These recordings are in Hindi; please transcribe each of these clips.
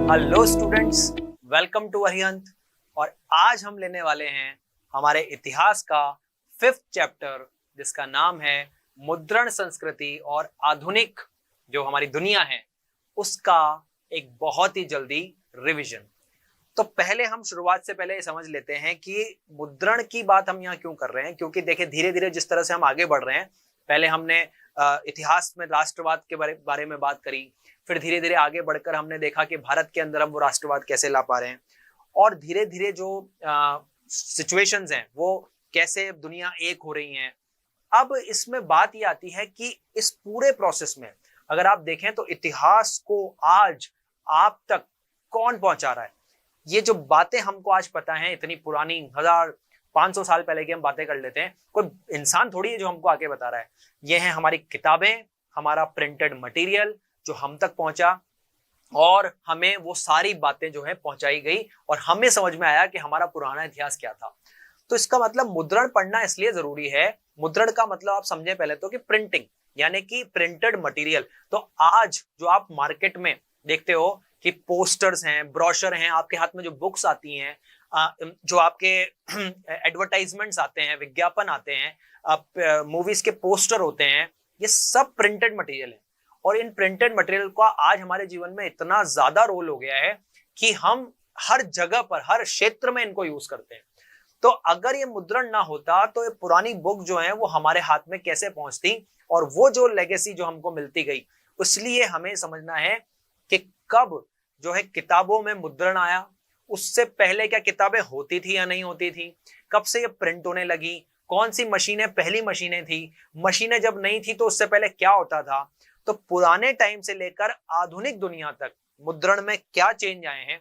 Hello students, welcome to Arihant. और आज हम लेने वाले हैं हमारे इतिहास का 5th चैप्टर, जिसका नाम है मुद्रण संस्कृति और आधुनिक जो हमारी दुनिया है उसका एक बहुत ही जल्दी रिवीजन। तो पहले हम शुरुआत से पहले ये समझ लेते हैं कि मुद्रण की बात हम यहाँ क्यों कर रहे हैं, क्योंकि देखिए धीरे धीरे जिस तरह से हम आगे बढ़ रहे हैं, पहले हमने इतिहास में राष्ट्रवाद के बारे में बात करी, फिर धीरे धीरे आगे बढ़कर हमने देखा कि भारत के अंदर हम वो राष्ट्रवाद कैसे ला पा रहे हैं, और धीरे धीरे जो सिचुएशंस हैं वो कैसे दुनिया एक हो रही हैं। अब इसमें बात ये आती है कि इस पूरे प्रोसेस में अगर आप देखें तो इतिहास को आज आप तक कौन पहुंचा रहा है। ये जो बातें हमको आज पता है, इतनी पुरानी 1500 साल पहले की हम बातें कर लेते हैं, कोई इंसान थोड़ी है जो हमको आके बता रहा है। ये है हमारी किताबें, हमारा प्रिंटेड मटेरियल जो हम तक पहुंचा, और हमें वो सारी बातें जो है पहुंचाई गई और हमें समझ में आया कि हमारा पुराना इतिहास क्या था। तो इसका मतलब मुद्रण पढ़ना इसलिए जरूरी है। मुद्रण का मतलब आप समझे पहले तो कि प्रिंटिंग, यानी कि प्रिंटेड मटेरियल। तो आज जो आप मार्केट में देखते हो कि पोस्टर्स हैं, ब्रोशर हैं, आपके हाथ में जो बुक्स आती हैं, जो आपके एडवर्टाइजमेंट्स आते हैं, विज्ञापन आते हैं, मूवीज के पोस्टर होते हैं, ये सब प्रिंटेड मटेरियल है। और इन प्रिंटेड मटेरियल का आज हमारे जीवन में इतना ज्यादा रोल हो गया है कि हम हर जगह पर, हर क्षेत्र में इनको यूज करते हैं। तो अगर ये मुद्रण ना होता तो ये पुरानी बुक जो है वो हमारे हाथ में कैसे पहुंचती, और वो जो लेगेसी जो हमको मिलती गई, इसलिए हमें समझना है कि कब जो है किताबों में मुद्रण आया, उससे पहले क्या किताबें होती थी या नहीं होती थी, कब से ये प्रिंट होने लगी, कौन सी मशीनें पहली मशीनें थी, मशीनें जब नहीं थी तो उससे पहले क्या होता था। तो पुराने टाइम से लेकर आधुनिक दुनिया तक मुद्रण में क्या चेंज आए हैं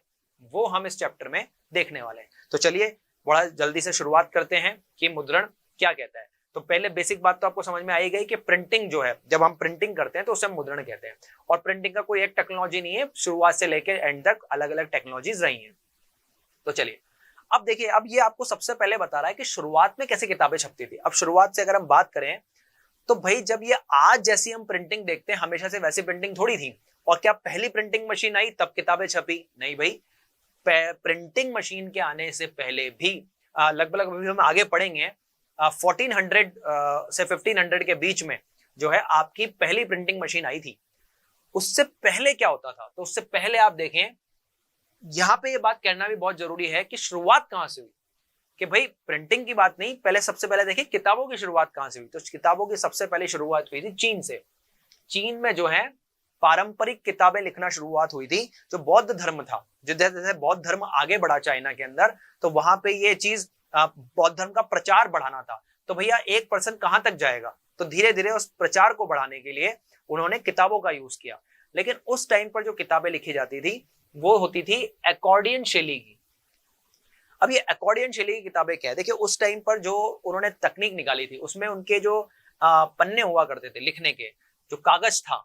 वो हम इस चैप्टर में देखने वाले हैं। तो चलिए बड़ा जल्दी से शुरुआत करते हैं कि मुद्रण क्या कहता है। तो पहले बेसिक बात तो आपको समझ में आई गई कि प्रिंटिंग जो है, जब हम प्रिंटिंग करते हैं तो उसे हम मुद्रण कहते हैं। और प्रिंटिंग का कोई एक टेक्नोलॉजी नहीं है, शुरुआत से लेकर एंड तक अलग अलग टेक्नोलॉजीज रही हैं। तो चलिए अब देखिए, अब ये आपको सबसे पहले बता रहा है कि शुरुआत में कैसे किताबें छपती थी। अब शुरुआत से अगर हम बात करें तो भाई जब ये आज जैसी हम प्रिंटिंग देखते हैं, हमेशा से वैसी प्रिंटिंग थोड़ी थी। और क्या पहली प्रिंटिंग मशीन आई तब किताबें छपी? नहीं भाई, प्रिंटिंग मशीन के आने से पहले भी लगभग अभी हम आगे पढ़ेंगे 1400 से 1500 के बीच में जो है आपकी पहली प्रिंटिंग मशीन आई थी। उससे पहले क्या होता था? तो उससे पहले आप देखें, यहां पे ये बात कहना भी बहुत जरूरी है कि शुरुआत कहां से हुई। कि भाई प्रिंटिंग की बात नहीं, पहले सबसे पहले देखिए किताबों की शुरुआत कहां से हुई। तो किताबों की सबसे पहले शुरुआत हुई थी चीन से। चीन में जो है पारंपरिक किताबें लिखना शुरुआत हुई थी, जो बौद्ध धर्म था। जैसे जैसे बौद्ध धर्म आगे बढ़ा चाइना के अंदर, तो वहां पे ये चीज बौद्ध धर्म का प्रचार बढ़ाना था। तो भैया एक पर्सन कहां तक जाएगा, तो धीरे धीरे उस प्रचार को बढ़ाने के लिए उन्होंने किताबों का यूज किया। लेकिन उस टाइम पर जो किताबें लिखी जाती थी वो होती थी एकॉर्डियन शैली की। अब ये एकॉर्डियन शैली की किताबें क्या है, देखिए उस टाइम पर जो उन्होंने तकनीक निकाली थी उसमें उनके जो पन्ने हुआ करते थे लिखने के, जो कागज था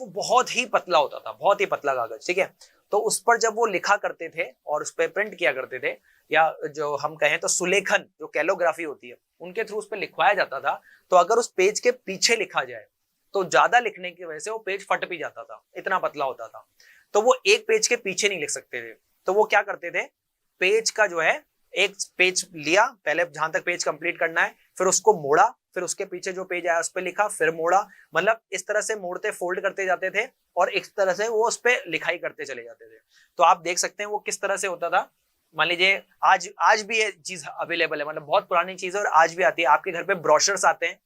वो बहुत ही पतला होता था, बहुत ही पतला कागज, ठीक है। तो उस पर जब वो लिखा करते थे और उस पर प्रिंट किया करते थे, या जो हम कहें तो सुलेखन, जो कैलोग्राफी होती है, उनके थ्रू उस पर लिखवाया जाता था। तो अगर उस पेज के पीछे लिखा जाए तो ज्यादा लिखने की वजह से वो पेज फट भी जाता था, इतना पतला होता था। तो वो एक पेज के पीछे नहीं लिख सकते थे। तो वो क्या करते थे, पेज का जो है एक पेज लिया, पहले जहां तक पेज कंप्लीट करना है, फिर उसको मोड़ा, फिर उसके पीछे जो पेज आया उस पर लिखा, फिर मोड़ा, मतलब इस तरह से मोड़ते फोल्ड करते जाते थे और इस तरह से वो उस पर लिखाई करते चले जाते थे। तो आप देख सकते हैं वो किस तरह से होता था। मान लीजिए आज भी ये चीज अवेलेबल है, मतलब बहुत पुरानी चीज है और आज भी आती है। आपके घर पे ब्रोशर्स आते हैं,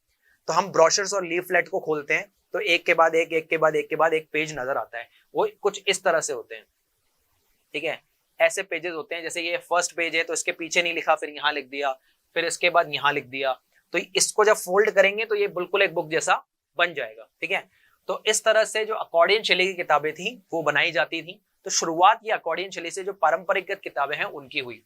तो हम ब्रोशर्स और लीफलेट को खोलते हैं तो एक के बाद एक, एक के बाद एक के बाद एक पेज नजर आता है। वो कुछ इस तरह से होते हैं, ठीक है। ऐसे पेजेस होते हैं, जैसे ये फर्स्ट पेज है तो इसके पीछे नहीं लिखा, फिर यहाँ लिख दिया, फिर इसके बाद यहाँ लिख दिया। तो इसको जब फोल्ड करेंगे तो ये बिल्कुल एक बुक जैसा बन जाएगा, ठीक है। तो इस तरह से जो अकॉर्डियन शैली की किताबें थी वो बनाई जाती थी। तो शुरुआत ये अकॉर्डियन शैली से जो पारंपरिक किताबें हैं उनकी हुई।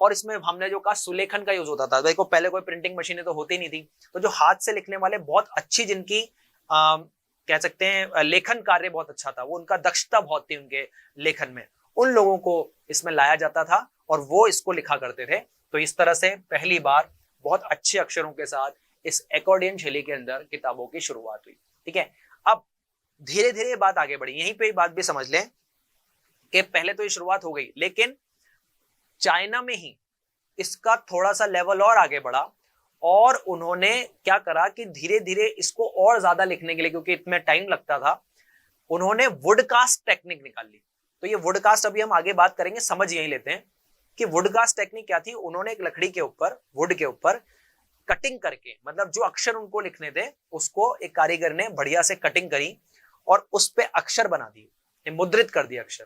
और इसमें हमने जो कहा सुलेखन का यूज होता था। देखो पहले कोई प्रिंटिंग मशीनें तो होती नहीं थी, तो जो हाथ से लिखने वाले बहुत अच्छी, जिनकी कह सकते हैं लेखन कार्य बहुत अच्छा था, वो उनका दक्षता बहुत थी उनके लेखन में, उन लोगों को इसमें लाया जाता था और वो इसको लिखा करते थे। तो इस तरह से पहली बार बहुत अच्छे अक्षरों के साथ इस एकॉर्डियन शैली के अंदर किताबों की शुरुआत हुई, ठीक है। अब धीरे धीरे बात आगे बढ़ी, यहीं पे बात भी समझ लें कि पहले तो ये शुरुआत हो गई, लेकिन चाइना में ही इसका थोड़ा सा लेवल और आगे बढ़ा और उन्होंने क्या करा कि धीरे धीरे इसको और ज्यादा लिखने के लिए, क्योंकि इतना टाइम लगता था, उन्होंने वुडकास्ट टेक्निक निकाल ली। तो ये वुडकास्ट अभी हम आगे बात करेंगे, समझ यही लेते हैं कि वुडकास्ट टेक्निक क्या थी। उन्होंने एक लकड़ी के ऊपर, वुड के ऊपर कटिंग करके, मतलब जो अक्षर उनको लिखने थे उसको एक कारीगर ने बढ़िया से कटिंग करी और उस पे अक्षर बना दिए, मुद्रित कर दिए अक्षर।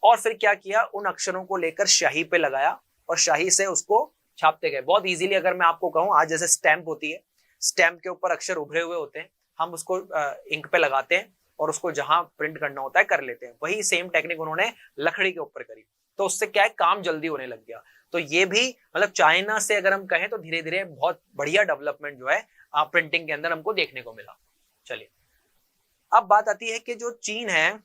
और फिर क्या किया, उन अक्षरों को लेकर स्याही पे लगाया और स्याही से उसको छापते गए बहुत इजीली। अगर मैं आपको कहूं, आज जैसे स्टैंप होती है, स्टैंप के ऊपर अक्षर उभरे हुए होते हैं, हम उसको इंक पे लगाते हैं और उसको जहां प्रिंट करना होता है कर लेते हैं। वही सेम टेक्निक उन्होंने लकड़ी के ऊपर करी, तो उससे क्या है, काम जल्दी होने लग गया। तो ये भी मतलब चाइना से अगर हम कहें तो धीरे धीरे बहुत बढ़िया डेवलपमेंट जो है प्रिंटिंग के अंदर हमको देखने को मिला। चलिए, अब बात आती है कि जो चीन है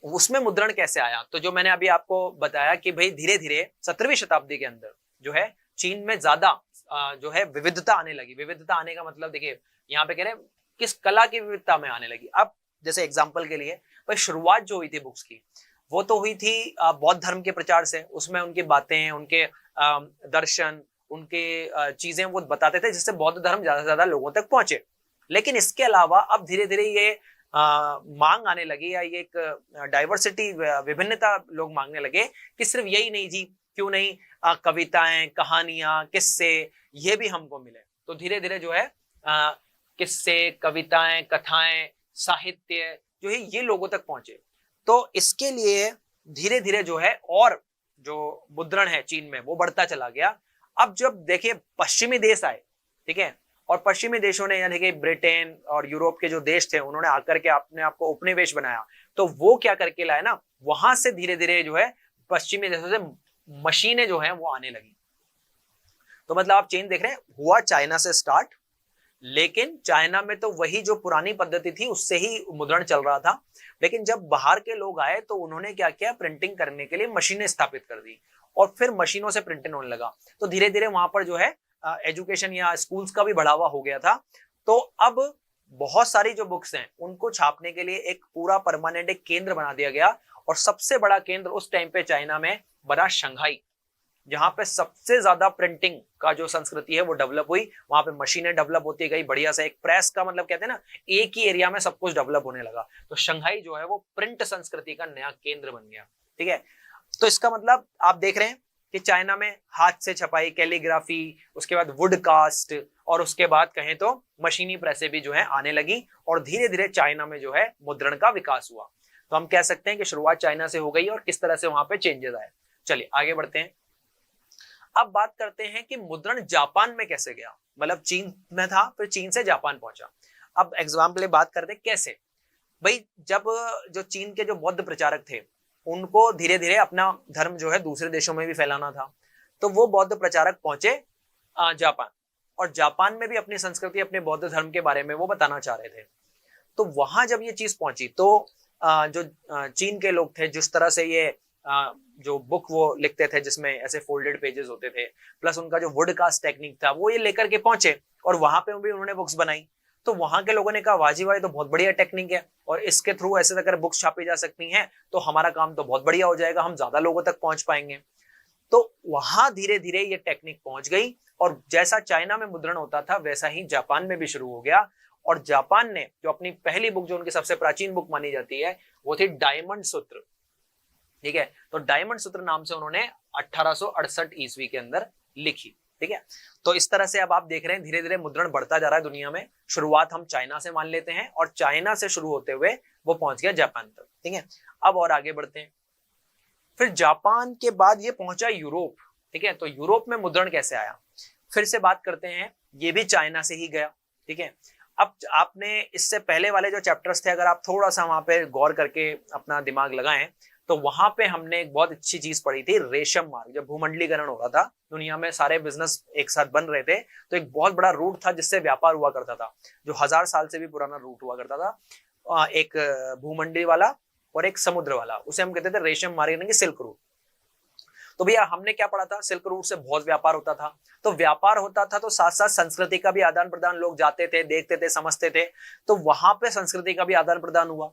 उसमें मुद्रण कैसे आया। तो जो मैंने अभी आपको बताया कि भाई धीरे धीरे 17वीं शताब्दी के अंदर जो है चीन में ज्यादा जो है विविधता आने लगी। विविधता आने का मतलब देखिए, यहाँ पे कह रहे हैं किस कला की विविधता में आने लगी। अब जैसे एग्जाम्पल के लिए भाई शुरुआत जो हुई थी बुक्स की, वो तो हुई थी बौद्ध धर्म के प्रचार से। उसमें उनकी बातें, उनके दर्शन, उनके चीजें वो बताते थे जिससे बौद्ध धर्म ज्यादा से ज्यादा लोगों तक पहुंचे। लेकिन इसके अलावा अब धीरे धीरे ये मांग आने लगी, या ये एक डाइवर्सिटी, विभिन्नता लोग मांगने लगे कि सिर्फ यही नहीं जी, क्यों नहीं कविताएं, कहानियां, किस्से, ये भी हमको मिले। तो धीरे धीरे जो है किस्से, कविताएं, कथाएं, साहित्य जो है ये लोगों तक पहुंचे। तो इसके लिए धीरे धीरे जो है और जो मुद्रण है चीन में वो बढ़ता चला गया। अब जब देखिए पश्चिमी देश आए, ठीक है, और पश्चिमी देशों ने यानी कि ब्रिटेन और यूरोप के जो देश थे उन्होंने आकर के अपने आप को उपनिवेश बनाया, तो वो क्या करके लाए ना, वहां से धीरे धीरे जो है पश्चिमी देशों से मशीनें जो है वो आने लगी। तो मतलब आप चेंज देख रहे हैं, हुआ चाइना से स्टार्ट, लेकिन चाइना में तो वही जो पुरानी पद्धति थी उससे ही मुद्रण चल रहा था। लेकिन जब बाहर के लोग आए तो उन्होंने क्या किया, प्रिंटिंग करने के लिए मशीनें स्थापित कर दी और फिर मशीनों से प्रिंटिंग होने लगा। तो धीरे धीरे वहां पर जो है एजुकेशन या स्कूल्स का भी बढ़ावा हो गया था। तो अब बहुत सारी जो बुक्स हैं उनको छापने के लिए एक पूरा परमानेंट एक केंद्र बना दिया गया। और सबसे बड़ा केंद्र उस टाइम पे चाइना में बना शंघाई, जहां पे सबसे ज्यादा प्रिंटिंग का जो संस्कृति है वो डेवलप हुई। वहां पे मशीनें डेवलप होती गई बढ़िया से, एक प्रेस का मतलब कहते हैं ना, एक ही एरिया में सब कुछ डेवलप होने लगा। तो शंघाई जो है वो प्रिंट संस्कृति का नया केंद्र बन गया। ठीक है, तो इसका मतलब आप देख रहे हैं कि चाइना में हाथ से छपाई, कैलीग्राफी, उसके बाद वुड कास्ट, और उसके बाद कहें तो मशीनी प्रेसें भी जो है आने लगी और धीरे धीरे चाइना में जो है मुद्रण का विकास हुआ। तो हम कह सकते हैं कि शुरुआत चाइना से हो गई और किस तरह से वहां पे चेंजेस आए। चलिए आगे बढ़ते हैं। अब बात करते हैं कि मुद्रण जापान में कैसे गया। मतलब चीन में था, फिर चीन से जापान पहुंचा। अब एग्जाम्पल बात करते हैं कैसे। भाई जब जो चीन के जो बौद्ध प्रचारक थे उनको धीरे धीरे अपना धर्म जो है दूसरे देशों में भी फैलाना था, तो वो बौद्ध प्रचारक पहुंचे जापान, और जापान में भी अपनी संस्कृति, अपने बौद्ध धर्म के बारे में वो बताना चाह रहे थे। तो वहां जब ये चीज पहुंची तो जो चीन के लोग थे, जिस तरह से ये जो बुक वो लिखते थे जिसमें ऐसे फोल्डेड पेजेस होते थे, प्लस उनका जो वुड कास्ट टेक्निक था वो ये लेकर के पहुंचे और वहां पे भी उन्होंने बुक्स बनाई। तो वहां के लोगों ने कहा वाह जी वाह, तो बहुत बढ़िया टेक्निक है और इसके थ्रू ऐसे अगर बुक्स छापी जा सकती हैं तो हमारा काम तो बहुत बढ़िया हो जाएगा, हम ज्यादा लोगों तक पहुंच पाएंगे। तो वहां धीरे धीरे ये टेक्निक पहुंच गई और जैसा चाइना में मुद्रण होता था वैसा ही जापान में भी शुरू हो गया। और जापान ने जो अपनी पहली बुक, जो उनकी सबसे प्राचीन बुक मानी जाती है, वो थी डायमंड सूत्र। ठीक है, तो डायमंड सूत्र नाम से उन्होंने 1868 ईस्वी के अंदर लिखी। ठीक है, तो इस तरह से अब आप देख रहे हैं धीरे धीरे मुद्रण बढ़ता जा रहा है दुनिया में। शुरुआत हम चाइना से मान लेते हैं और चाइना से शुरू होते हुए वो पहुंच गया जापान तक। ठीक है, अब और आगे बढ़ते हैं। फिर जापान के बाद ये पहुंचा यूरोप। ठीक है, तो यूरोप में मुद्रण कैसे आया, फिर से बात करते हैं, ये भी चाइना से ही गया। ठीक है, अब आपने इससे पहले वाले जो चैप्टर्स थे, अगर आप थोड़ा सा वहां पे गौर करके अपना दिमाग लगाएं तो वहां पे हमने एक बहुत अच्छी चीज पढ़ी थी, रेशम मार्ग। जब भूमंडलीकरण हो रहा था, दुनिया में सारे बिजनेस एक साथ बन रहे थे, तो एक बहुत बड़ा रूट था जिससे व्यापार हुआ करता था, जो 1000 साल से भी पुराना रूट हुआ करता था, एक भूमंडली वाला और एक समुद्र वाला, उसे हम कहते थे रेशम मार्ग यानी कि सिल्क रूट। तो भैया हमने क्या पढ़ा था, सिल्क रूट से बहुत व्यापार होता था। तो व्यापार होता था तो साथ साथ संस्कृति का भी आदान प्रदान, लोग जाते थे, देखते थे, समझते थे, तो वहां पे संस्कृति का भी आदान प्रदान हुआ।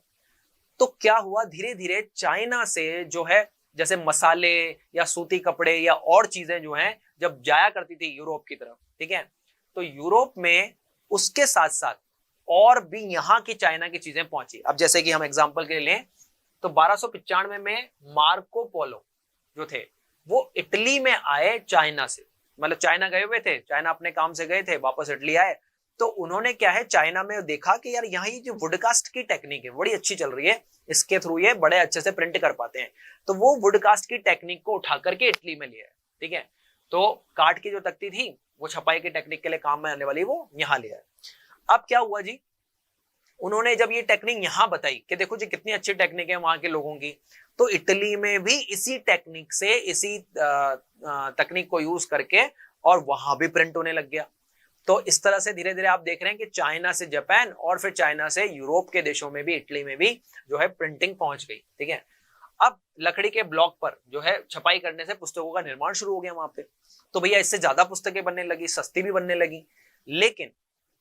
तो क्या हुआ, धीरे धीरे चाइना से जो है जैसे मसाले या सूती कपड़े या और चीजें जो हैं जब जाया करती थी यूरोप की तरफ, ठीक है, तो यूरोप में उसके साथ साथ और भी यहाँ की चाइना की चीजें पहुंची। अब जैसे कि हम एग्जांपल के लिए लें तो 1295 में मार्को पोलो जो थे वो इटली में आए चाइना से, मतलब चाइना गए हुए थे, चाइना अपने काम से गए थे, वापस इटली आए, तो उन्होंने क्या है चाइना में देखा कि यार यहाँ ये जो वुडकास्ट की टेक्निक है बड़ी अच्छी चल रही है, इसके थ्रू ये बड़े अच्छे से प्रिंट कर पाते हैं, तो वो वुडकास्ट की टेक्निक को उठा करके इटली में लिया है, ठीक है। तो काठ की जो तख्ती थी वो छपाई की टेक्निक के लिए काम में आने वाली वो यहाँ लिया है। अब क्या हुआ जी, उन्होंने जब ये टेक्निक यहाँ बताई कि देखो जी कितनी अच्छी टेक्निक है वहां के लोगों की, तो इटली में भी इसी टेक्निक से, इसी तकनीक को यूज करके और वहां भी प्रिंट होने लग गया। तो इस तरह से धीरे धीरे आप देख रहे हैं कि चाइना से जापान और फिर चाइना से यूरोप के देशों में भी, इटली में भी जो है प्रिंटिंग पहुंच गई, ठीक है। अब लकड़ी के ब्लॉक पर जो है छपाई करने से पुस्तकों का निर्माण शुरू हो गया वहां पे, तो भैया इससे ज्यादा पुस्तकें बनने लगी, सस्ती भी बनने लगी। लेकिन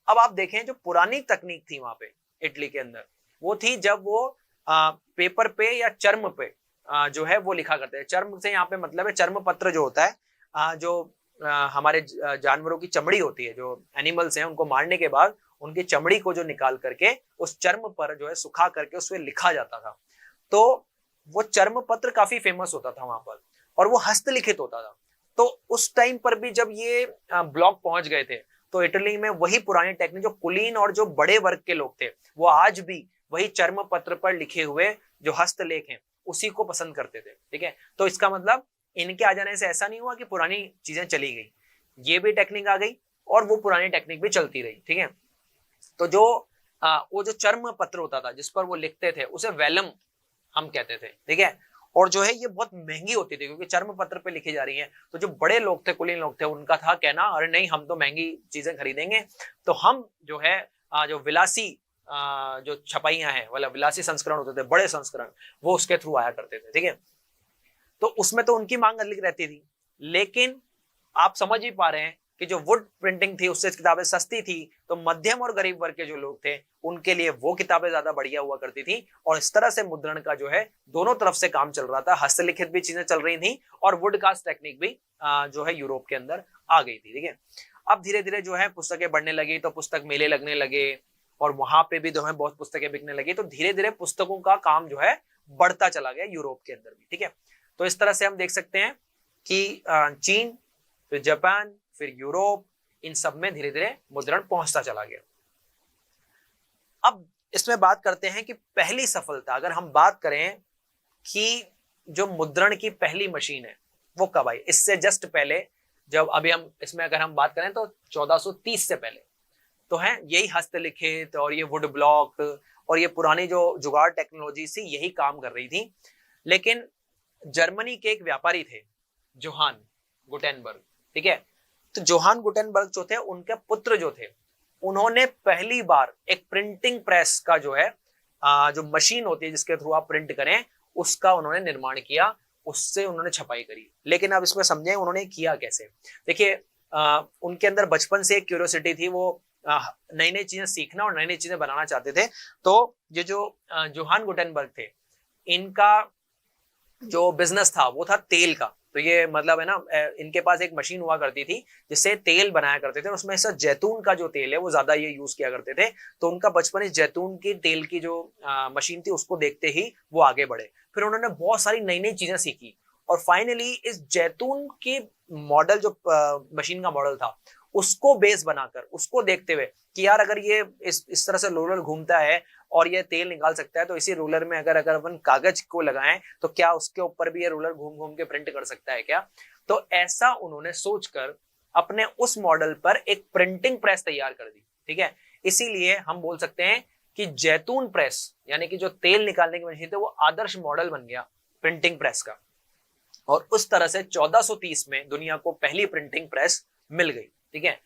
अब आप देखें जो पुरानी तकनीक थी वहां पे इटली के अंदर, वो थी जब वो पेपर पे या चर्म पे जो है वो लिखा करते हैं। चर्म से यहाँ पे मतलब है चर्म पत्र जो होता है, जो हमारे जानवरों की चमड़ी होती है, जो एनिमल्स हैं उनको मारने के बाद उनकी चमड़ी को जो निकाल करके उस चर्म पर जो है सुखा करके उसमें लिखा जाता था, तो वो चर्म पत्र काफी फेमस होता था वहां पर और वो हस्तलिखित होता था। तो उस टाइम पर भी जब ये ब्लॉक पहुंच गए थे तो इटली में वही पुरानी टेक्निक, जो कुलीन और जो बड़े वर्ग के लोग थे वो आज भी वही चर्म पत्र पर लिखे हुए जो हस्तलेख हैं उसी को पसंद करते थे, ठीक है। तो इसका मतलब इनके आ जाने से ऐसा नहीं हुआ कि पुरानी चीजें चली गई, ये भी टेक्निक आ गई और वो पुरानी टेक्निक भी चलती रही, ठीक है। तो जो वो जो चर्म पत्र होता था जिस पर वो लिखते थे उसे वेलम हम कहते थे, ठीक है। और जो है ये बहुत महंगी होती थी क्योंकि चर्म पत्र पे लिखी जा रही है। तो जो बड़े लोग थे, कुलीन लोग थे, उनका था कहना अरे नहीं हम तो महंगी चीजें खरीदेंगे, तो हम जो है जो विलासी जो छपाइयां हैं, मतलब विलासी संस्करण होते थे, बड़े संस्करण, वो उसके थ्रू आया करते थे, ठीक है। तो उसमें तो उनकी मांग अधिक रहती थी, लेकिन आप समझ ही पा रहे हैं कि जो वुड प्रिंटिंग थी उससे किताबें सस्ती थी, तो मध्यम और गरीब वर्ग के जो लोग थे उनके लिए वो किताबें ज्यादा बढ़िया हुआ करती थी। और इस तरह से मुद्रण का जो है दोनों तरफ से काम चल रहा था, हस्तलिखित भी चीजें चल रही थी और वुड कास्ट टेक्निक भी जो है यूरोप के अंदर आ गई थी, ठीक है। अब धीरे धीरे जो है पुस्तकें बढ़ने लगी, तो पुस्तक मेले लगने लगे और वहां पे भी जो है बहुत पुस्तकें बिकने लगी, तो धीरे धीरे पुस्तकों का काम जो है बढ़ता चला गया यूरोप के अंदर भी, ठीक है। तो इस तरह से हम देख सकते हैं कि चीन, फिर जापान, फिर यूरोप, इन सब में धीरे धीरे मुद्रण पहुंचता चला गया। अब इसमें बात करते हैं कि पहली सफलता, अगर हम बात करें कि जो मुद्रण की पहली मशीन है वो कब आई, इससे जस्ट पहले, जब अभी हम इसमें अगर हम बात करें तो 1430 से पहले तो है यही हस्तलिखित और ये वुड ब्लॉक और ये पुरानी जो जुगाड़ टेक्नोलॉजी से यही काम कर रही थी। लेकिन जर्मनी के एक व्यापारी थे जोहान गुटेनबर्ग, ठीक है। तो जोहान गुटेनबर्ग जो थे, उनके पुत्र जो थे, उन्होंने पहली बार एक प्रिंटिंग प्रेस का जो है जो मशीन होती है जिसके थ्रू आप प्रिंट करें, उसका उन्होंने निर्माण किया, उससे उन्होंने छपाई करी। लेकिन अब इसमें समझें उन्होंने किया कैसे। देखिए उनके अंदर बचपन से एक क्यूरियोसिटी थी, वो नई नई चीजें सीखना और नई नई चीजें बनाना चाहते थे। तो ये जो जोहान गुटेनबर्ग थे, इनका जो बिजनेस था वो था तेल का। तो ये मतलब है ना, इनके पास एक मशीन हुआ करती थी जिससे तेल बनाया करते थे, उसमें से जैतून का जो तेल है वो ज्यादा ये यूज किया करते थे। तो उनका बचपन इस जैतून की तेल की जो मशीन थी उसको देखते ही वो आगे बढ़े। फिर उन्होंने बहुत सारी नई नई चीजें सीखी और फाइनली इस जैतून की मॉडल जो मशीन का मॉडल था उसको बेस बनाकर, उसको देखते हुए कि यार अगर ये इस तरह से रोलर घूमता है और ये तेल निकाल सकता है, तो इसी रोलर में अगर अपन कागज को लगाएं तो क्या उसके ऊपर भी ये रोलर घूम घूम के प्रिंट कर सकता है क्या। तो ऐसा उन्होंने सोचकर अपने उस मॉडल पर एक प्रिंटिंग प्रेस तैयार कर दी, ठीक है। इसीलिए हम बोल सकते हैं कि जैतून प्रेस यानी कि जो तेल निकालने की मशीन थी वो आदर्श मॉडल बन गया प्रिंटिंग प्रेस का। और उस तरह से 1430 में दुनिया को पहली प्रिंटिंग प्रेस मिल गई, ठीक है।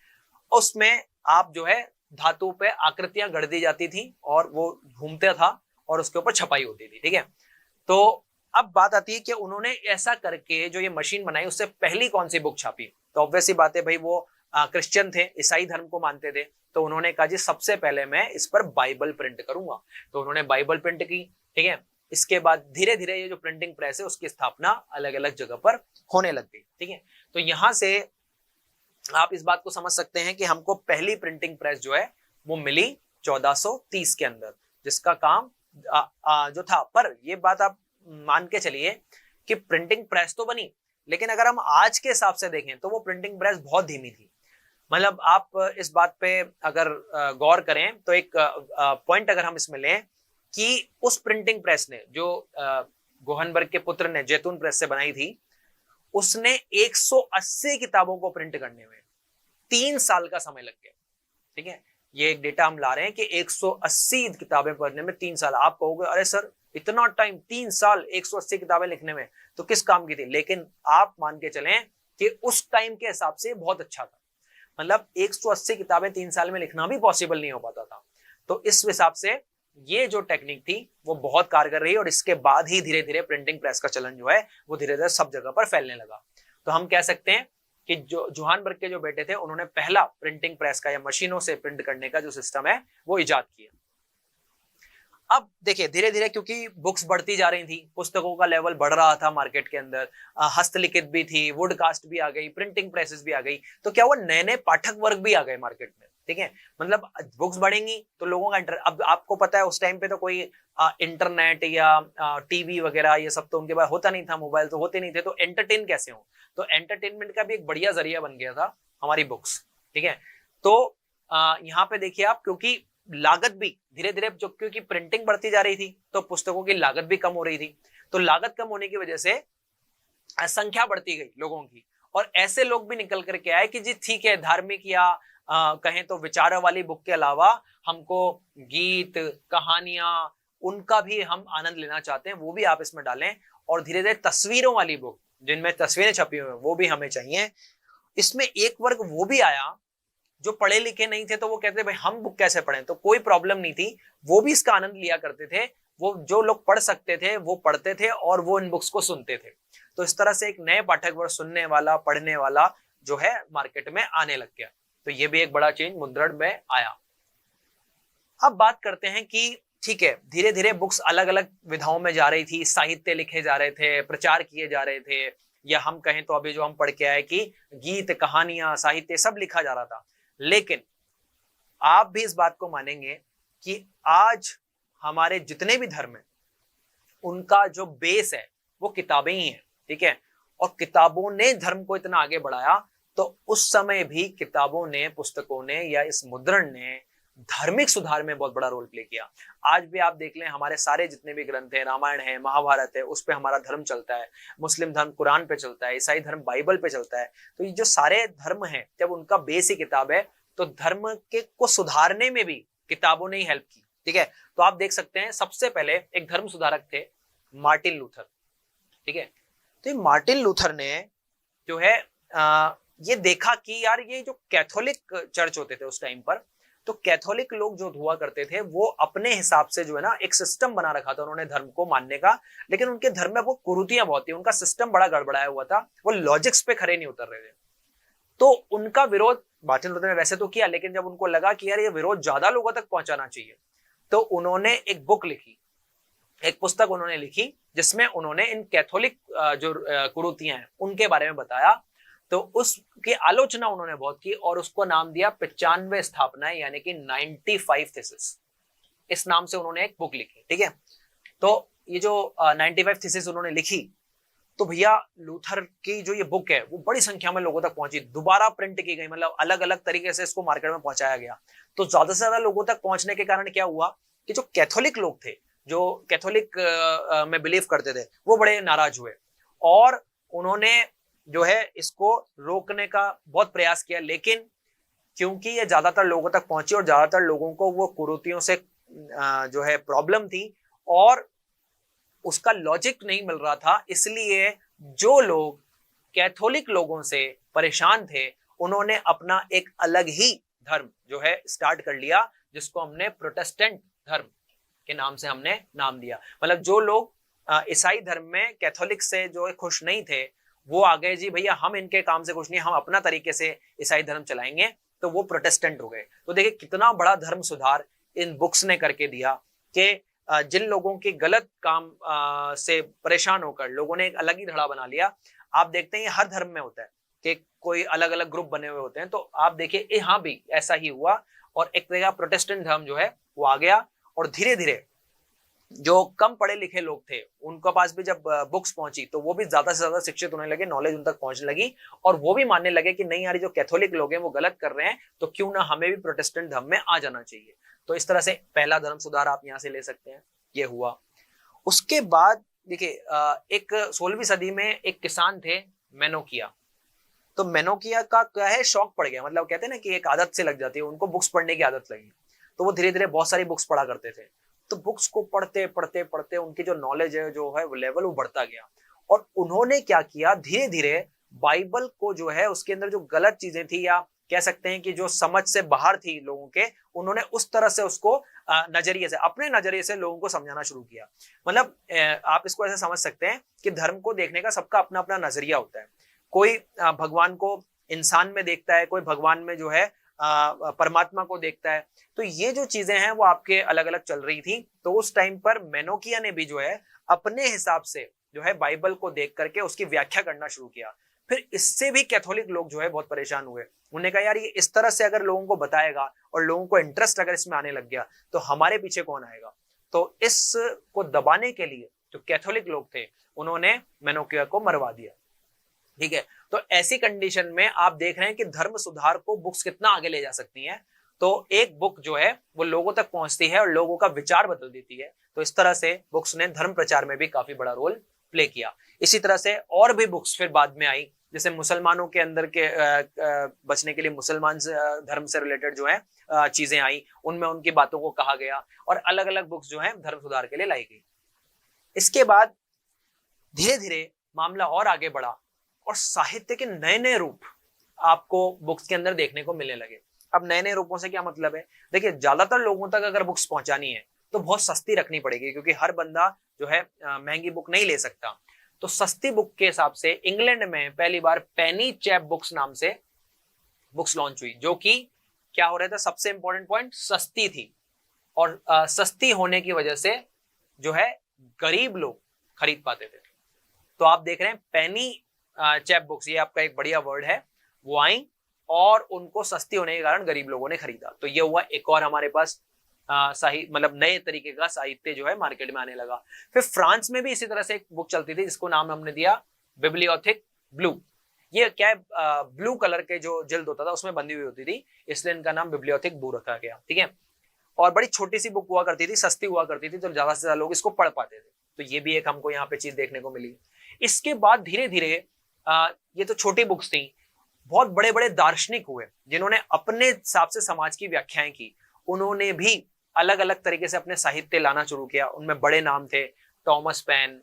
उसमें आप जो है धातु पे आकृतियां गढ़ दी जाती थी और वो घूमता था और उसके ऊपर छपाई होती थी, ठीक है। तो अब बात आती है कि उन्होंने ऐसा करके जो ये मशीन बनाई उससे पहली कौन सी बुक छापी। तो ऑब्वियसली बात है भाई, वो क्रिश्चियन थे, ईसाई धर्म को मानते थे, तो उन्होंने कहा जी सबसे पहले मैं इस पर बाइबल प्रिंट करूंगा। तो उन्होंने बाइबल प्रिंट की, ठीक है। इसके बाद धीरे धीरे ये जो प्रिंटिंग प्रेस है उसकी स्थापना अलग अलग जगह पर होने लग गई, ठीक है। तो यहां से आप इस बात को समझ सकते हैं कि हमको पहली प्रिंटिंग प्रेस जो है वो मिली 1430 के अंदर, जिसका काम जो था। पर ये बात आप मान के चलिए कि प्रिंटिंग प्रेस तो बनी, लेकिन अगर हम आज के हिसाब से देखें तो वो प्रिंटिंग प्रेस बहुत धीमी थी। मतलब आप इस बात पे अगर गौर करें तो एक पॉइंट अगर हम इसमें लें कि उस प्रिंटिंग प्रेस ने जो गुहनबर्ग के पुत्र ने जैतून प्रेस से बनाई थी, उसने 180 किताबों को प्रिंट करने में 3 साल का समय लग गया, ठीक है। ये एक डेटा हम ला रहे हैं कि 180 किताबें पढ़ने में 3 साल। आप कहोगे अरे सर इतना टाइम, 3 साल 180 किताबें लिखने में, तो किस काम की थी? लेकिन आप मान के चलें कि उस टाइम के हिसाब से बहुत अच्छा था। मतलब 180 किताबें 3 साल में लिखना भी पॉसिबल नहीं हो पाता था। तो इस हिसाब से ये जो टेक्निक थी वो बहुत कारगर रही, और इसके बाद ही धीरे धीरे प्रिंटिंग प्रेस का चलन जो है वो धीरे धीरे सब जगह पर फैलने लगा। तो हम कह सकते हैं कि जो जोहानबर्ग के जो बेटे थे उन्होंने पहला प्रिंटिंग प्रेस का या मशीनों से प्रिंट करने का जो सिस्टम है वो इजाद किया। अब देखिए धीरे धीरे क्योंकि बुक्स बढ़ती जा रही थी, पुस्तकों का लेवल बढ़ रहा था मार्केट के अंदर, हस्तलिखित भी थी, वुडकास्ट भी आ गई, प्रिंटिंग प्रेसेस भी आ गई, तो क्या हुआ नए नए पाठक वर्ग भी आ गए मार्केट में, ठीक है। मतलब बुक्स बढ़ेंगी तो लोगों का अब आपको पता है उस टाइम पे तो कोई इंटरनेट या टीवी वगैरह ये सब तो उनके पास होता नहीं था, मोबाइल तो होते नहीं थे, तो एंटरटेन कैसे हो? तो एंटरटेनमेंट का भी एक बढ़िया जरिया बन गया था हमारी बुक्स, ठीक है। तो यहाँ पे देखिए आप, क्योंकि लागत भी धीरे धीरे जो क्योंकि प्रिंटिंग बढ़ती जा रही थी तो पुस्तकों की लागत भी कम हो रही थी, तो लागत कम होने की वजह से संख्या बढ़ती गई लोगों की, और ऐसे लोग भी निकल करके आए कि जी ठीक है धार्मिक या कहें तो विचारों वाली बुक के अलावा हमको गीत कहानियां उनका भी हम आनंद लेना चाहते हैं, वो भी आप इसमें डालें। और धीरे धीरे तस्वीरों वाली बुक जिनमें तस्वीरें छपी हुई वो भी हमें चाहिए। इसमें एक वर्ग वो भी आया जो पढ़े लिखे नहीं थे, तो वो कहते भाई हम बुक कैसे पढ़ें, तो कोई प्रॉब्लम नहीं थी, वो भी इसका आनंद लिया करते थे। वो जो लोग पढ़ सकते थे वो पढ़ते थे और वो इन बुक्स को सुनते थे। तो इस तरह से एक नए पाठक वर्ग, सुनने वाला पढ़ने वाला जो है मार्केट में आने लग गया। तो ये भी एक बड़ा चेंज मुद्रण में आया। अब बात करते हैं कि ठीक है धीरे धीरे बुक्स अलग अलग विधाओं में जा रही थी, साहित्य लिखे जा रहे थे, प्रचार किए जा रहे थे, या हम कहें तो अभी जो हम पढ़ के आए कि गीत कहानियां साहित्य सब लिखा जा रहा था। लेकिन आप भी इस बात को मानेंगे कि आज हमारे जितने भी धर्म हैं उनका जो बेस है वो किताबें ही हैं, ठीक है। और किताबों ने धर्म को इतना आगे बढ़ाया, तो उस समय भी किताबों ने, पुस्तकों ने या इस मुद्रण ने धार्मिक सुधार में बहुत बड़ा रोल प्ले किया। आज भी आप देख लें हमारे सारे जितने भी ग्रंथ हैं, रामायण है, महाभारत है, उस पे हमारा धर्म चलता है, मुस्लिम धर्म कुरान पे चलता है, ईसाई धर्म बाइबल पे चलता है। तो ये जो सारे धर्म हैं जब उनका बेस ही किताब है तो धर्म के को सुधारने में भी किताबों ने ही हेल्प की, ठीक है। तो आप देख सकते हैं सबसे पहले एक धर्म सुधारक थे मार्टिन लूथर, ठीक है। तो मार्टिन लूथर ने जो है ये देखा कि यार ये जो कैथोलिक चर्च होते थे उस टाइम पर, तो कैथोलिक लोग जो हुआ करते थे वो अपने हिसाब से जो है ना एक सिस्टम बना रखा था उन्होंने धर्म को मानने का, लेकिन उनके धर्म में वो कुरीतियां बहुत थी, उनका सिस्टम बड़ा गड़बड़ाया हुआ था, वो लॉजिक्स पे खड़े नहीं उतर रहे थे। तो उनका विरोध मार्टिन लूथर ने वैसे तो किया, लेकिन जब उनको लगा कि यार ये विरोध ज्यादा लोगों तक पहुंचाना चाहिए, तो उन्होंने एक बुक लिखी, एक पुस्तक उन्होंने लिखी जिसमें उन्होंने इन कैथोलिक जो कुरीतियां हैं उनके बारे में बताया। तो उसकी आलोचना उन्होंने बहुत की और उसको नाम दिया 95 स्थापनाएं, यानी कि 95 थीसिस। इस नाम से उन्होंने एक बुक लिखी, ठीक है। तो ये जो 95 थीसिस उन्होंने लिखी, तो भैया लूथर की जो ये बुक है वो बड़ी संख्या में लोगों तक पहुंची, दोबारा प्रिंट की गई, मतलब अलग अलग तरीके से इसको मार्केट में पहुंचाया गया। तो ज्यादा से ज्यादा लोगों तक पहुंचने के कारण क्या हुआ कि जो कैथोलिक लोग थे, जो कैथोलिक में बिलीव करते थे, वो बड़े नाराज हुए और उन्होंने जो है इसको रोकने का बहुत प्रयास किया। लेकिन क्योंकि ये ज्यादातर लोगों तक पहुंची और ज्यादातर लोगों को वो कुरीतियों से जो है प्रॉब्लम थी और उसका लॉजिक नहीं मिल रहा था, इसलिए जो लोग कैथोलिक लोगों से परेशान थे उन्होंने अपना एक अलग ही धर्म जो है स्टार्ट कर लिया, जिसको हमने प्रोटेस्टेंट धर्म के नाम से हमने नाम दिया। मतलब जो लोग ईसाई धर्म में कैथोलिक से जो खुश नहीं थे वो आ गए, जी भैया हम इनके काम से खुश नहीं, हम अपना तरीके से ईसाई धर्म चलाएंगे, तो वो प्रोटेस्टेंट हो गए। तो देखिए कितना बड़ा धर्म सुधार इन बुक्स ने करके दिया कि जिन लोगों के गलत काम से परेशान होकर लोगों ने एक अलग ही धड़ा बना लिया। आप देखते हैं ये हर धर्म में होता है कि कोई अलग अलग ग्रुप बने हुए होते हैं, तो आप देखिए यहाँ भी ऐसा ही हुआ और एक तरह का प्रोटेस्टेंट धर्म जो है वो आ गया। और धीरे धीरे जो कम पढ़े लिखे लोग थे उनके पास भी जब बुक्स पहुंची तो वो भी ज्यादा से ज्यादा शिक्षित होने लगे, नॉलेज उन तक पहुंचने लगी और वो भी मानने लगे कि नहीं यार जो कैथोलिक लोग हैं वो गलत कर रहे हैं, तो क्यों ना हमें भी प्रोटेस्टेंट धर्म में आ जाना चाहिए। तो इस तरह से पहला धर्म सुधार आप यहाँ से ले सकते हैं, ये हुआ। उसके बाद देखिए एक 16वीं सदी में एक किसान थे मेनोकिया। तो मेनोकिया का क्या है, शौक पड़ गया, मतलब कहते हैं ना कि एक आदत से लग जाती है, उनको बुक्स पढ़ने की आदत लगी। तो वो धीरे धीरे बहुत सारी बुक्स पढ़ा करते थे। तो बुक्स को पढ़ते पढ़ते पढ़ते उनकी जो नॉलेज है जो है वो लेवल वो बढ़ता गया। और उन्होंने क्या किया, धीरे धीरे बाइबल को जो है उसके अंदर जो गलत चीजें थी या कह सकते हैं कि जो समझ से बाहर थी लोगों के, उन्होंने उस तरह से उसको नजरिए से, अपने नजरिए से लोगों को समझाना शुरू किया। मतलब आप इसको ऐसे समझ सकते हैं कि धर्म को देखने का सबका अपना अपना नजरिया होता है। कोई भगवान को इंसान में देखता है, कोई भगवान में जो है परमात्मा को देखता है। तो ये जो चीजें हैं वो आपके अलग अलग चल रही थी। तो उस टाइम पर मेनोकिया ने भी जो है अपने हिसाब से जो है बाइबल को देख करके उसकी व्याख्या करना शुरू किया। फिर इससे भी कैथोलिक लोग जो है बहुत परेशान हुए। उन्होंने कहा यार ये इस तरह से अगर लोगों को बताएगा और लोगों को इंटरेस्ट अगर इसमें आने लग गया तो हमारे पीछे कौन आएगा। तो इसको दबाने के लिए जो कैथोलिक लोग थे उन्होंने मेनोकिया को मरवा दिया। ठीक है, तो ऐसी कंडीशन में आप देख रहे हैं कि धर्म सुधार को बुक्स कितना आगे ले जा सकती हैं। तो एक बुक जो है वो लोगों तक पहुंचती है और लोगों का विचार बदल देती है। तो इस तरह से बुक्स ने धर्म प्रचार में भी काफी बड़ा रोल प्ले किया। इसी तरह से और भी बुक्स फिर बाद में आई, जैसे मुसलमानों के अंदर के बचने के लिए मुसलमान धर्म से रिलेटेड जो है चीजें आई, उनमें उनकी बातों को कहा गया और अलग अलग बुक्स जो है धर्म सुधार के लिए लाई गई। इसके बाद धीरे धीरे मामला और आगे बढ़ा और साहित्य के नए नए रूप आपको बुक्स के अंदर देखने को मिलने लगे। अब नए नए रूपों से क्या मतलब है, देखिए ज्यादातर लोगों तक अगर बुक्स पहुंचानी है तो बहुत सस्ती रखनी पड़ेगी, क्योंकि हर बंदा जो है महंगी बुक नहीं ले सकता। तो सस्ती बुक के हिसाब से इंग्लैंड में पहली बार पेनी चैप बुक्स नाम से बुक्स लॉन्च हुई, जो कि क्या हो रहा था, सबसे इंपॉर्टेंट पॉइंट, सस्ती थी। और सस्ती होने की वजह से जो है गरीब लोग खरीद पाते थे। तो आप देख रहे हैं पेनी चैप बुक्स, ये आपका एक बढ़िया वर्ड है, वो आई और उनको सस्ती होने के कारण गरीब लोगों ने खरीदा। तो ये हुआ एक और हमारे पास मतलब नए तरीके का साहित्य जो है मार्केट में आने लगा। फिर फ्रांस में भी इसी तरह से एक बुक चलती थी जिसको नाम हमने दिया बिब्लियोथेक ब्लू। ये क्या है, ब्लू कलर के जो जिल्द होता था उसमें बंधी हुई होती थी, इसलिए इनका नाम बिब्लियोथेक ब्लू रखा गया। ठीक है, और बड़ी छोटी सी बुक हुआ करती थी, सस्ती हुआ करती थी, तो ज्यादा से ज्यादा लोग इसको पढ़ पाते थे। तो ये भी एक हमको यहाँ पे चीज देखने को मिली। इसके बाद धीरे धीरे ये तो छोटी बुक्स थी, बहुत बड़े बड़े दार्शनिक हुए जिन्होंने अपने हिसाब से समाज की व्याख्याएं की। उन्होंने भी अलग अलग तरीके से अपने साहित्य लाना शुरू किया। उनमें बड़े नाम थे टॉमस पेन,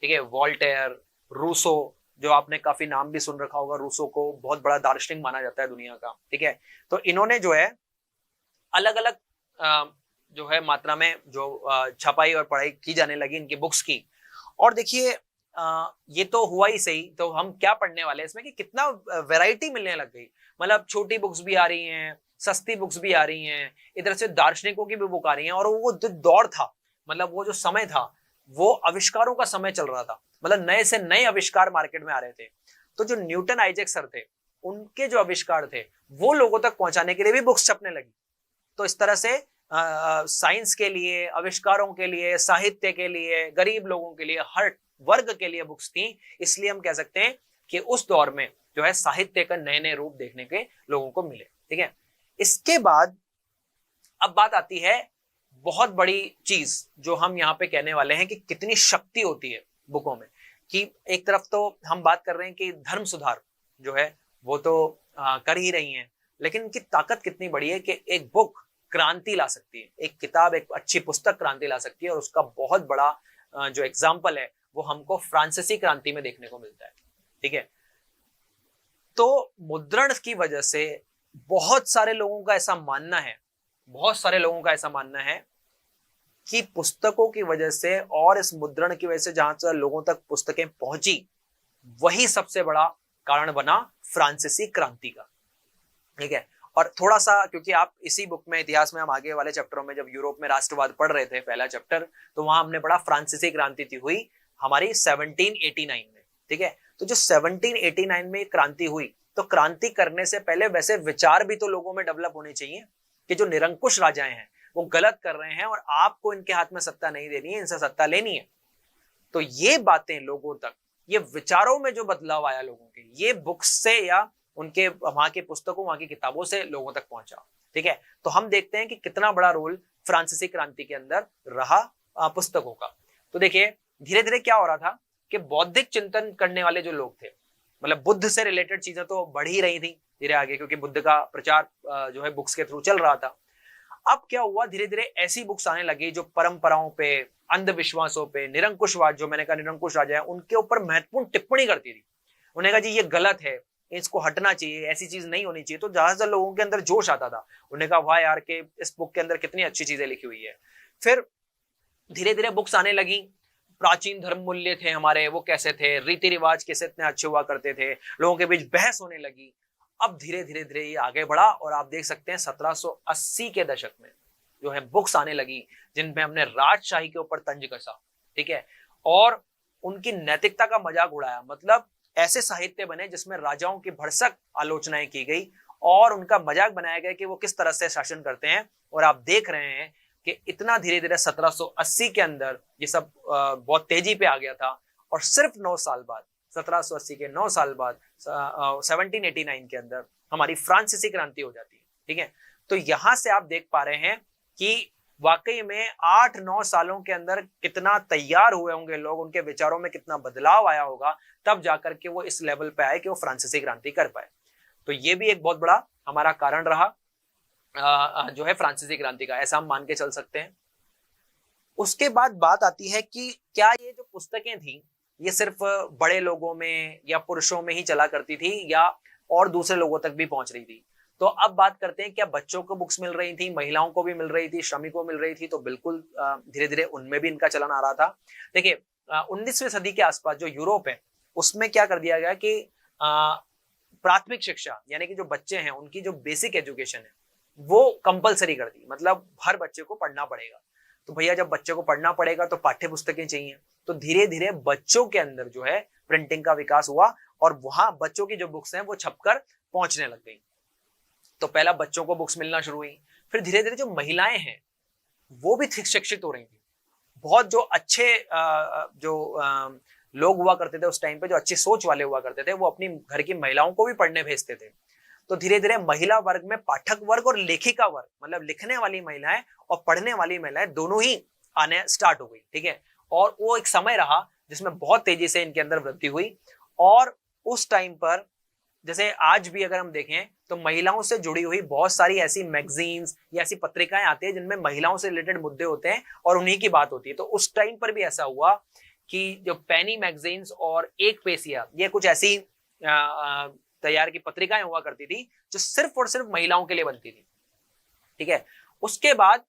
ठीक है, वॉल्टेयर, रूसो, जो आपने काफी नाम भी सुन रखा होगा, रूसो को बहुत बड़ा दार्शनिक माना जाता है दुनिया का। ठीक है, तो इन्होंने जो है अलग अलग जो है मात्रा में जो छपाई और पढ़ाई की जाने लगी इनकी बुक्स की। और देखिए ये तो हुआ ही सही, तो हम क्या पढ़ने वाले हैं इसमें कि कितना वैरायटी मिलने लग गई। मतलब छोटी बुक्स भी आ रही हैं, सस्ती बुक्स भी आ रही हैं, इधर से दार्शनिकों की भी बुक आ रही हैं। और वो जो दौर था, मतलब वो जो समय था, वो आविष्कारों का समय चल रहा था। मतलब नए से नए आविष्कार मार्केट में आ रहे थे। तो जो न्यूटन आइजैक सर थे, उनके जो आविष्कार थे वो लोगों तक पहुंचाने के लिए भी बुक्स छपने लगी। तो इस तरह से साइंस के लिए, आविष्कारों के लिए, साहित्य के लिए, गरीब लोगों के लिए, हर वर्ग के लिए बुक्स थी। इसलिए हम कह सकते हैं कि उस दौर में जो है साहित्य का नए नए रूप देखने के लोगों को मिले। ठीक है, इसके बाद अब बात आती है बहुत बड़ी चीज जो हम यहाँ पे कहने वाले हैं कि कितनी शक्ति होती है बुकों में। कि एक तरफ तो हम बात कर रहे हैं कि धर्म सुधार जो है वो तो कर ही रही हैं, लेकिन इनकी ताकत कितनी बड़ी है कि एक बुक क्रांति ला सकती है, एक किताब, एक अच्छी पुस्तक क्रांति ला सकती है। और उसका बहुत बड़ा जो एग्जाम्पल है वो हमको फ्रांसीसी क्रांति में देखने को मिलता है। ठीक है, तो मुद्रण की वजह से बहुत सारे लोगों का ऐसा मानना है, बहुत सारे लोगों का ऐसा मानना है कि पुस्तकों की वजह से और इस मुद्रण की वजह से जहां से लोगों तक पुस्तकें पहुंची, वही सबसे बड़ा कारण बना फ्रांसीसी क्रांति का। ठीक है, और थोड़ा सा, क्योंकि आप इसी बुक में, इतिहास में हम आगे वाले चैप्टरों में जब यूरोप में राष्ट्रवाद पढ़ रहे थे पहला चैप्टर, तो वहां हमने पढ़ा फ्रांसीसी क्रांति थी हुई हमारी 1789 में। ठीक है, तो जो 1789 में क्रांति हुई, तो क्रांति करने से पहले वैसे विचार भी तो लोगों में डेवलप होने चाहिए कि जो निरंकुश राजाएं हैं वो गलत कर रहे हैं और आपको इनके हाथ में सत्ता नहीं देनी है, इनसे सत्ता लेनी है। तो ये बातें लोगों तक, ये विचारों में जो बदलाव आया लोगों के, ये बुक्स से या उनके वहां के पुस्तकों, वहां की किताबों से लोगों तक पहुंचा। ठीक है, तो हम देखते हैं कि कितना बड़ा रोल फ्रांसीसी क्रांति के अंदर रहा पुस्तकों का। तो देखिए धीरे धीरे क्या हो रहा था कि बौद्धिक चिंतन करने वाले जो लोग थे, मतलब बुद्ध से रिलेटेड चीजें तो बढ़ ही रही थी धीरे आगे, क्योंकि बुद्ध का प्रचार जो है बुक्स के थ्रू चल रहा था। अब क्या हुआ, धीरे धीरे ऐसी बुक्स आने लगी जो परंपराओं पे, अंधविश्वासों पे, निरंकुशवाद, जो मैंने कहा निरंकुश राजा है उनके ऊपर महत्वपूर्ण टिप्पणी करती थी। उन्हें कहा जी ये गलत है, इसको हटना चाहिए, ऐसी चीज नहीं होनी चाहिए। तो ज्यादातर लोगों के अंदर जोश आता था, उन्हें कहा वाह यार के इस बुक के अंदर कितनी अच्छी चीजें लिखी हुई है। फिर धीरे धीरे बुक्स आने लगी, प्राचीन धर्म मूल्य थे हमारे वो कैसे थे, रीति रिवाज कैसे इतने अच्छे हुआ करते थे, लोगों के बीच बहस होने लगी। अब धीरे धीरे धीरे ये आगे बढ़ा और आप देख सकते हैं 1780 के दशक में जो है बुक्स आने लगी जिनमें हमने राजशाही के ऊपर तंज कसा। ठीक है, और उनकी नैतिकता का मजाक उड़ाया। मतलब ऐसे साहित्य बने जिसमें राजाओं की भरसक आलोचनाएं की गई और उनका मजाक बनाया गया कि वो किस तरह से शासन करते हैं। और आप देख रहे हैं कि इतना धीरे धीरे 1780 के अंदर ये सब बहुत तेजी पे आ गया था। और सिर्फ 9 साल बाद, 1780 के 9 साल बाद 1789 के अंदर हमारी फ्रांसीसी क्रांति हो जाती है। ठीक है, तो यहां से आप देख पा रहे हैं कि वाकई में 8-9 सालों के अंदर कितना तैयार हुए होंगे लोग, उनके विचारों में कितना बदलाव आया होगा, तब जाकर के वो इस लेवल पे आए कि वो फ्रांसीसी क्रांति कर पाए। तो ये भी एक बहुत बड़ा हमारा कारण रहा जो है फ्रांसीसी क्रांति का, ऐसा हम मान के चल सकते हैं। उसके बाद बात आती है कि क्या ये जो पुस्तकें थी ये सिर्फ बड़े लोगों में या पुरुषों में ही चला करती थी या और दूसरे लोगों तक भी पहुंच रही थी। तो अब बात करते हैं, क्या बच्चों को बुक्स मिल रही थी, महिलाओं को भी मिल रही थी, श्रमिकों को मिल रही थी? तो बिल्कुल धीरे धीरे उनमें भी इनका चलन आ रहा था। देखिए 19वीं सदी के आसपास जो यूरोप है उसमें क्या कर दिया गया कि प्राथमिक शिक्षा यानी कि जो बच्चे हैं उनकी जो बेसिक एजुकेशन है वो कंपलसरी कर दी। मतलब हर बच्चे को पढ़ना पड़ेगा। तो भैया जब बच्चे को पढ़ना पड़ेगा तो पाठ्य पुस्तकें चाहिए। तो धीरे धीरे बच्चों के अंदर जो है प्रिंटिंग का विकास हुआ और वहां बच्चों की जो बुक्स हैं वो छपकर पहुंचने लग गई। तो पहला बच्चों को बुक्स मिलना शुरू हुई। फिर धीरे धीरे जो महिलाएं हैं वो भी शिक्षित हो रही थी। बहुत जो अच्छे लोग हुआ करते थे उस टाइम पे, जो अच्छी सोच वाले हुआ करते थे, वो अपनी घर की महिलाओं को भी पढ़ने भेजते थे। तो धीरे धीरे महिला वर्ग में पाठक वर्ग और लेखिका वर्ग, मतलब लिखने वाली महिलाएं और पढ़ने वाली महिलाएं दोनों ही आने स्टार्ट हो गई। ठीक है, और वो एक समय रहा जिसमें बहुत तेजी से इनके अंदर वृद्धि हुई। और उस टाइम पर जैसे आज भी अगर हम देखें तो महिलाओं से जुड़ी हुई बहुत सारी ऐसी मैगजीन्स या ऐसी पत्रिकाएं आती है जिनमें महिलाओं से रिलेटेड मुद्दे होते हैं और उन्हीं की बात होती है। तो उस टाइम पर भी ऐसा हुआ कि जो पेनी मैगजीन्स और एक पेशिया, ये कुछ ऐसी तैयार की पत्रिकाएं हुआ करती थी जो सिर्फ और सिर्फ महिलाओं के लिए बनती थी। ठीक है, उसके बाद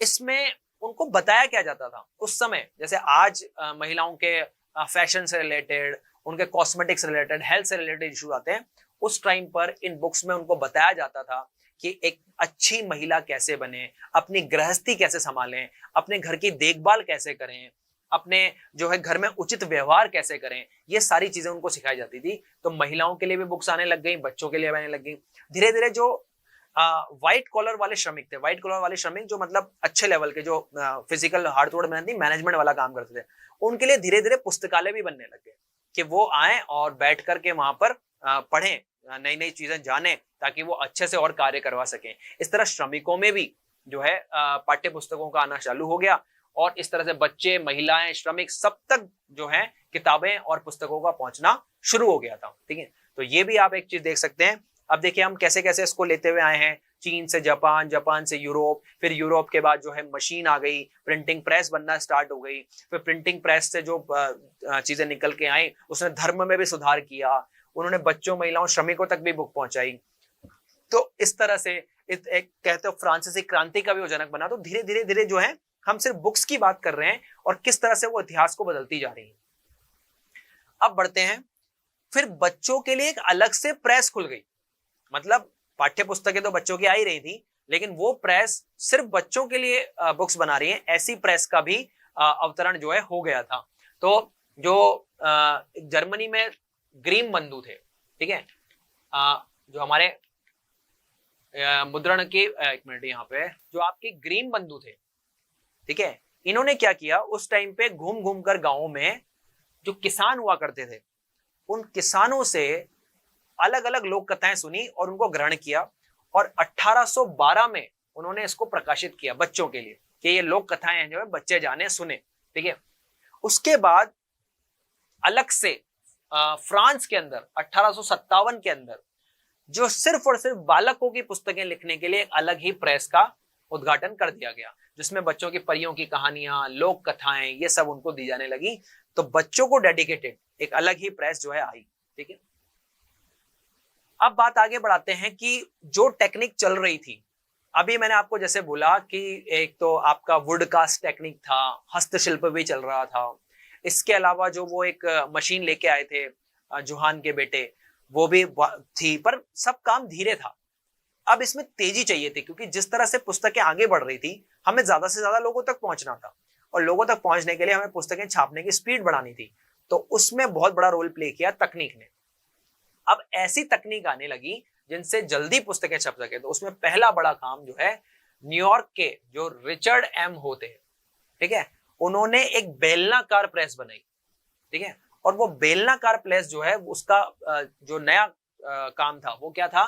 इसमें उनको बताया क्या जाता था उस समय, जैसे आज महिलाओं के फैशन से रिलेटेड, उनके कॉस्मेटिक्स रिलेटेड, हेल्थ से रिलेटेड इश्यूज आते हैं। उस टाइम पर इन बुक्स में उनको बताया जाता था कि एक अच्छी महिला कैसे बने, अपनी गृहस्थी कैसे संभालें, अपने घर की देखभाल कैसे करें, अपने जो है घर में उचित व्यवहार कैसे करें, ये सारी चीजें उनको सिखाई जाती थी। तो महिलाओं के लिए भी बुक्स आने लग गई, बच्चों के लिए आने लग गई। धीरे धीरे जो व्हाइट कॉलर वाले श्रमिक थे, व्हाइट कॉलर वाले श्रमिक जो मतलब अच्छे लेवल के, जो फिजिकल हार्डवर्क मैनेजमेंट वाला काम करते थे, उनके लिए धीरे धीरे पुस्तकालय भी बनने लग गए कि वो आए और बैठ करके वहां पर पढ़ें, नई नई चीजें जाने, ताकि वो अच्छे से और कार्य करवा सकें। इस तरह श्रमिकों में भी जो है पाठ्य पुस्तकों का आना चालू हो गया और इस तरह से बच्चे, महिलाएं, श्रमिक सब तक जो है किताबें और पुस्तकों का पहुंचना शुरू हो गया था। ठीक है, तो ये भी आप एक चीज देख सकते हैं। अब देखिए हम कैसे कैसे इसको लेते हुए आए हैं, चीन से जापान, जापान से यूरोप, फिर यूरोप के बाद जो है मशीन आ गई, प्रिंटिंग प्रेस बनना स्टार्ट हो गई। फिर प्रिंटिंग प्रेस से जो चीजें निकल के आई उसने धर्म में भी सुधार किया, उन्होंने बच्चों, महिलाओं, श्रमिकों तक भी बुक पहुंचाई। तो इस तरह से एक कहते हो फ्रांसीसी क्रांति का भी वो जनक बना। तो धीरे धीरे धीरे जो है हम सिर्फ बुक्स की बात कर रहे हैं और किस तरह से वो इतिहास को बदलती जा रही है। अब बढ़ते हैं, फिर बच्चों के लिए एक अलग से प्रेस खुल गई। मतलब पाठ्य पुस्तकें तो बच्चों की आ ही रही थी, लेकिन वो प्रेस सिर्फ बच्चों के लिए बुक्स बना रही है, ऐसी प्रेस का भी अवतरण जो है हो गया था। तो जो जर्मनी में ग्रीम बंधु थे, ठीक है, जो हमारे मुद्रण के एक मिनट, यहाँ पे जो आपके ग्रीम बंधु थे, ठीक है, इन्होंने क्या किया, उस टाइम पे घूम घूम कर गांवों में जो किसान हुआ करते थे, उन किसानों से अलग अलग लोक कथाएं सुनी और उनको ग्रहण किया, और 1812 में उन्होंने इसको प्रकाशित किया बच्चों के लिए कि ये लोक कथाएं हैं जो है बच्चे जाने सुने, ठीक है। उसके बाद अलग से फ्रांस के अंदर 1857 के अंदर जो सिर्फ और सिर्फ बालकों की पुस्तकें लिखने के लिए एक अलग ही प्रेस का उद्घाटन कर दिया गया, जिसमें बच्चों की परियों की कहानियां, लोक कथाएं, ये सब उनको दी जाने लगी। तो बच्चों को डेडिकेटेड एक अलग ही प्रेस जो है आई, ठीक है। अब बात आगे बढ़ाते हैं कि जो टेक्निक चल रही थी, अभी मैंने आपको जैसे बोला कि एक तो आपका वुड कास्ट टेक्निक था, हस्तशिल्प भी चल रहा था, इसके अलावा जो वो एक मशीन लेके आए थे जोहान के बेटे, वो भी थी, पर सब काम धीरे था। अब इसमें तेजी चाहिए थी, क्योंकि जिस तरह से पुस्तकें आगे बढ़ रही थी, हमें ज्यादा से ज्यादा लोगों तक पहुंचना था, और लोगों तक पहुंचने के लिए हमें पुस्तकें छापने की स्पीड बढ़ानी थी। तो उसमें बहुत बड़ा रोल प्ले किया तकनीक ने। अब ऐसी तकनीक आने लगी जिनसे जल्दी पुस्तकें छप सके। तो उसमें पहला बड़ा काम जो है, न्यूयॉर्क के जो रिचर्ड एम होते हैं, ठीक है, उन्होंने एक बेलनाकार प्रेस बनाई, ठीक है, और वो बेलनाकार प्रेस जो है उसका जो नया काम था वो क्या था,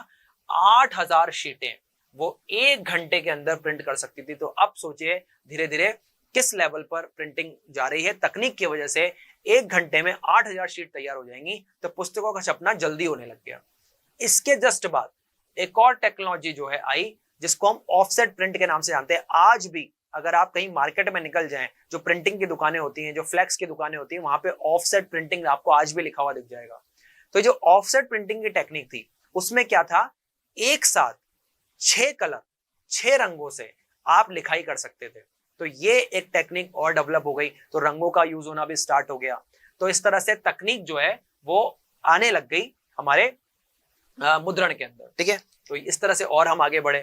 8000 शीटें वो 1 घंटे के अंदर प्रिंट कर सकती थी। तो अब सोचिए धीरे धीरे किस लेवल पर प्रिंटिंग जा रही है, तकनीक की वजह से 1 घंटे में 8000 शीट तैयार हो जाएंगी, तो पुस्तकों का छपना जल्दी होने लग गया। इसके जस्ट बाद एक और टेक्नोलॉजी जो है आई, जिसको हम ऑफसेट प्रिंट के नाम से जानते हैं। आज भी अगर आप कहीं मार्केट में निकल जाएं, जो प्रिंटिंग की दुकानें होती हैं, जो फ्लेक्स की दुकानें होती हैं, वहां पे ऑफसेट प्रिंटिंग आपको आज भी लिखा हुआ दिख जाएगा। तो जो ऑफसेट प्रिंटिंग की टेक्निक थी, उसमें क्या था, एक साथ 6 कलर 6 रंगों से आप लिखाई कर सकते थे। तो ये एक टेक्निक और डेवलप हो गई, तो रंगों का यूज होना भी स्टार्ट हो गया। तो इस तरह से तकनीक जो है वो आने लग गई हमारे मुद्रण के अंदर, ठीक है। तो इस तरह से और हम आगे बढ़े।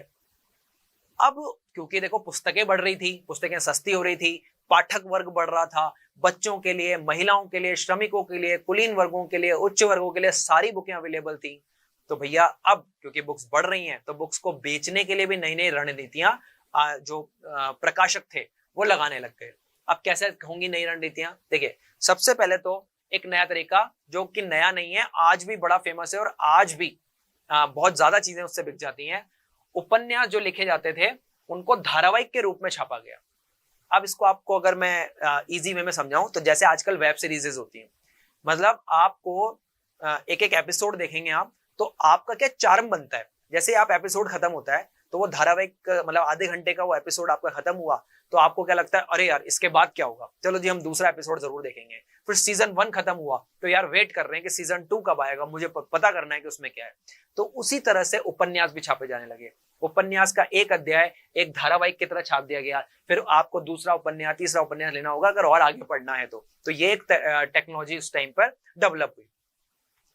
अब क्योंकि देखो पुस्तकें बढ़ रही थी, पुस्तकें सस्ती हो रही थी, पाठक वर्ग बढ़ रहा था, बच्चों के लिए, महिलाओं के लिए, श्रमिकों के लिए, कुलीन वर्गों के लिए, उच्च वर्गों के लिए सारी बुकें अवेलेबल थी। तो भैया अब क्योंकि बुक्स बढ़ रही हैं, तो बुक्स को बेचने के लिए भी नई नई रणनीतियां जो प्रकाशक थे वो लगाने लग गए। अब कैसे होंगी नई रणनीतियां? देखिए, सबसे पहले तो एक नया तरीका जो कि नया नहीं है, आज भी बड़ा फेमस है और आज भी बहुत ज्यादा चीजें उससे बिक जाती हैं। उपन्यास जो लिखे जाते थे उनको धारावाहिक के रूप में छापा गया। अब इसको आपको अगर मैं इजी वे में समझाऊं, तो जैसे आजकल वेब सीरीजेस होती हैं, मतलब आपको एक एक एपिसोड देखेंगे आप, तो आपका क्या चार्म बनता है, जैसे आप एपिसोड खत्म होता है तो वो धारावाहिक मतलब आधे घंटे का वो एपिसोड आपका खत्म हुआ, तो आपको क्या लगता है, अरे यार इसके बाद क्या होगा, चलो जी हम दूसरा एपिसोड जरूर देखेंगे। फिर सीजन 1 खत्म हुआ तो यार वेट कर रहे हैं कि सीजन 2 कब आएगा, मुझे पता करना है कि उसमें क्या है। तो उसी तरह से उपन्यास भी छापे जाने लगे। उपन्यास का एक अध्याय एक धारावाहिक की तरह छाप दिया गया, फिर आपको दूसरा उपन्यास, तीसरा उपन्यास लेना होगा अगर और आगे पढ़ना है तो ये एक टेक्नोलॉजी उस टाइम पर डेवलप हुई।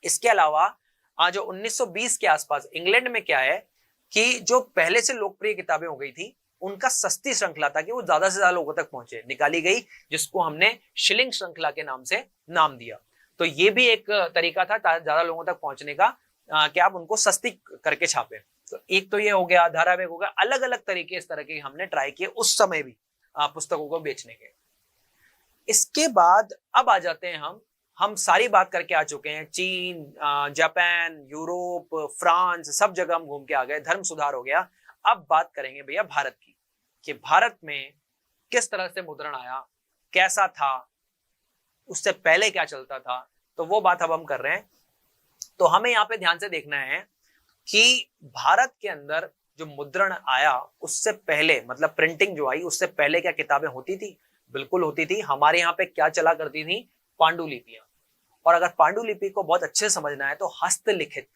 इसके अलावा जो 1920 के आसपास इंग्लैंड में क्या है कि जो पहले से लोकप्रिय किताबें हो गई थी, उनका सस्ती श्रृंखला था कि वो ज्यादा से ज्यादा लोगों तक पहुंचे, निकाली गई, जिसको हमने शिलिंग श्रृंखला के नाम से नाम दिया। तो ये भी एक तरीका था ज्यादा लोगों तक पहुंचने का, कि आप उनको सस्ती करके छापे। तो एक तो ये हो गया, धारावाहिक हो गया, अलग अलग तरीके इस तरह के हमने ट्राई किए उस समय भी पुस्तकों को बेचने के। इसके बाद अब आ जाते हैं हम सारी बात करके आ चुके हैं, चीन, जापान, यूरोप, फ्रांस, सब जगह हम घूम के आ गए, धर्म सुधार हो गया। अब बात करेंगे भैया भारत की, कि भारत में किस तरह से मुद्रण आया, कैसा था, उससे पहले क्या चलता था, तो वो बात अब हम कर रहे हैं। तो हमें यहाँ पे ध्यान से देखना है कि भारत के अंदर जो मुद्रण आया उससे पहले, मतलब प्रिंटिंग जो आई उससे पहले क्या किताबें होती थी? बिल्कुल होती थी। हमारे यहाँ पे क्या चला करती थी? पांडुलिपियां। और अगर पांडुलिपि को बहुत अच्छे समझना है तो हस्तलिखित,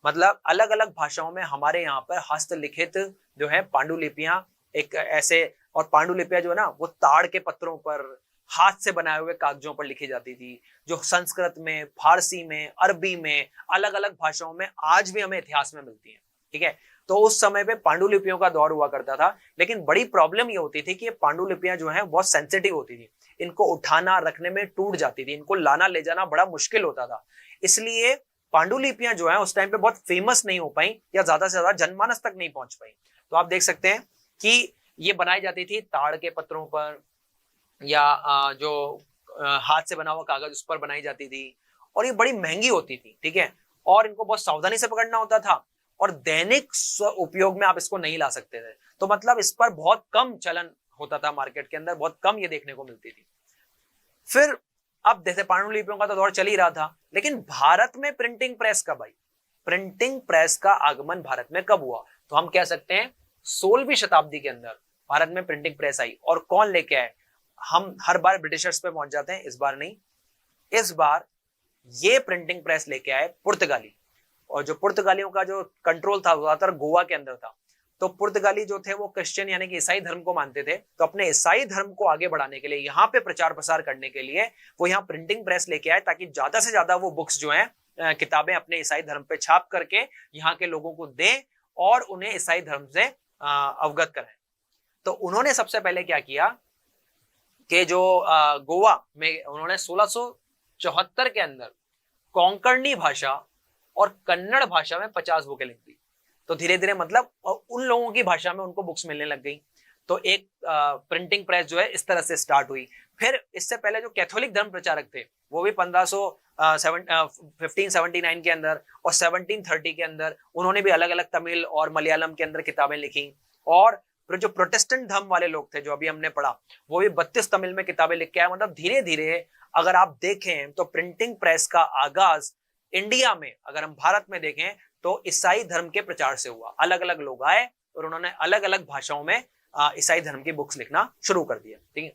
मतलब अलग अलग भाषाओं में हमारे यहाँ पर हस्तलिखित जो है पांडुलिपियां एक ऐसे, और पांडुलिपियां जो है ना वो ताड़ के पत्रों पर, हाथ से बनाए हुए कागजों पर लिखी जाती थी, जो संस्कृत में, फारसी में, अरबी में, अलग अलग भाषाओं में आज भी हमें इतिहास में मिलती है। ठीक है। तो उस समय पे पांडुलिपियों का दौर हुआ करता था, लेकिन बड़ी प्रॉब्लम ये होती थी कि ये पांडुलिपियां जो हैं बहुत सेंसिटिव होती थी, इनको उठाना रखने में टूट जाती थी, इनको लाना ले जाना बड़ा मुश्किल होता था। इसलिए पांडुलिपियां जो है उस टाइम पे बहुत फेमस नहीं हो पाई या ज्यादा से ज्यादा जनमानस तक नहीं पहुंच पाई। तो आप देख सकते हैं कि ये बनाई जाती थी ताड़ के पत्रों पर या जो हाथ से बना हुआ कागज उस पर बनाई जाती थी, और ये बड़ी महंगी होती थी, ठीक है, और इनको बहुत सावधानी से पकड़ना होता था, और दैनिक उपयोग में आप इसको नहीं ला सकते थे। तो मतलब इस पर बहुत कम चलन होता था मार्केट के अंदर, बहुत कम ये देखने को मिलती थी। फिर अब जैसे पांडुलिपियों का तो दौर चल ही रहा था, लेकिन भारत में प्रिंटिंग प्रेस कब आई? प्रिंटिंग प्रेस का आगमन भारत में कब हुआ? तो हम कह सकते हैं 16वीं शताब्दी के अंदर भारत में प्रिंटिंग प्रेस आई। और कौन लेके आए? हम हर बार ब्रिटिशर्स पे पहुंच जाते हैं, इस बार नहीं। इस बार ये प्रिंटिंग प्रेस लेके आए पुर्तगाली, और जो पुर्तगालियों का जो कंट्रोल था ज्यादातर गोवा के अंदर था। तो पुर्तगाली जो थे वो क्रिश्चियन यानी कि ईसाई धर्म को मानते थे, तो अपने ईसाई धर्म को आगे बढ़ाने के लिए, यहाँ पे प्रचार प्रसार करने के लिए वो यहाँ प्रिंटिंग प्रेस लेके आए, ताकि ज्यादा से ज्यादा वो बुक्स जो हैं किताबें अपने ईसाई धर्म पे छाप करके यहाँ के लोगों को दें और उन्हें ईसाई धर्म से अवगत कराएं। तो उन्होंने सबसे पहले क्या किया कि जो गोवा में उन्होंने 1674 के अंदर कोंकणी भाषा और कन्नड़ भाषा में 50 बुकें लिख दी। तो धीरे धीरे मतलब उन लोगों की भाषा में उनको बुक्स मिलने लग गई। तो एक प्रिंटिंग प्रेस जो है इस तरह से स्टार्ट हुई। फिर इससे पहले जो कैथोलिक धर्म प्रचारक थे वो भी 1579 के अंदर और 1730 के अंदर उन्होंने भी अलग अलग तमिल और मलयालम के अंदर किताबें लिखी। और फिर जो प्रोटेस्टेंट धर्म वाले लोग थे जो अभी हमने पढ़ा, वो भी 32 तमिल में किताबें लिख के आए। मतलब धीरे धीरे अगर आप देखें तो प्रिंटिंग प्रेस का आगाज इंडिया में, अगर हम भारत में देखें तो ईसाई धर्म के प्रचार से हुआ। अलग अलग लोग आए और उन्होंने अलग अलग भाषाओं में ईसाई धर्म की बुक्स लिखना शुरू कर दिया, ठीक है।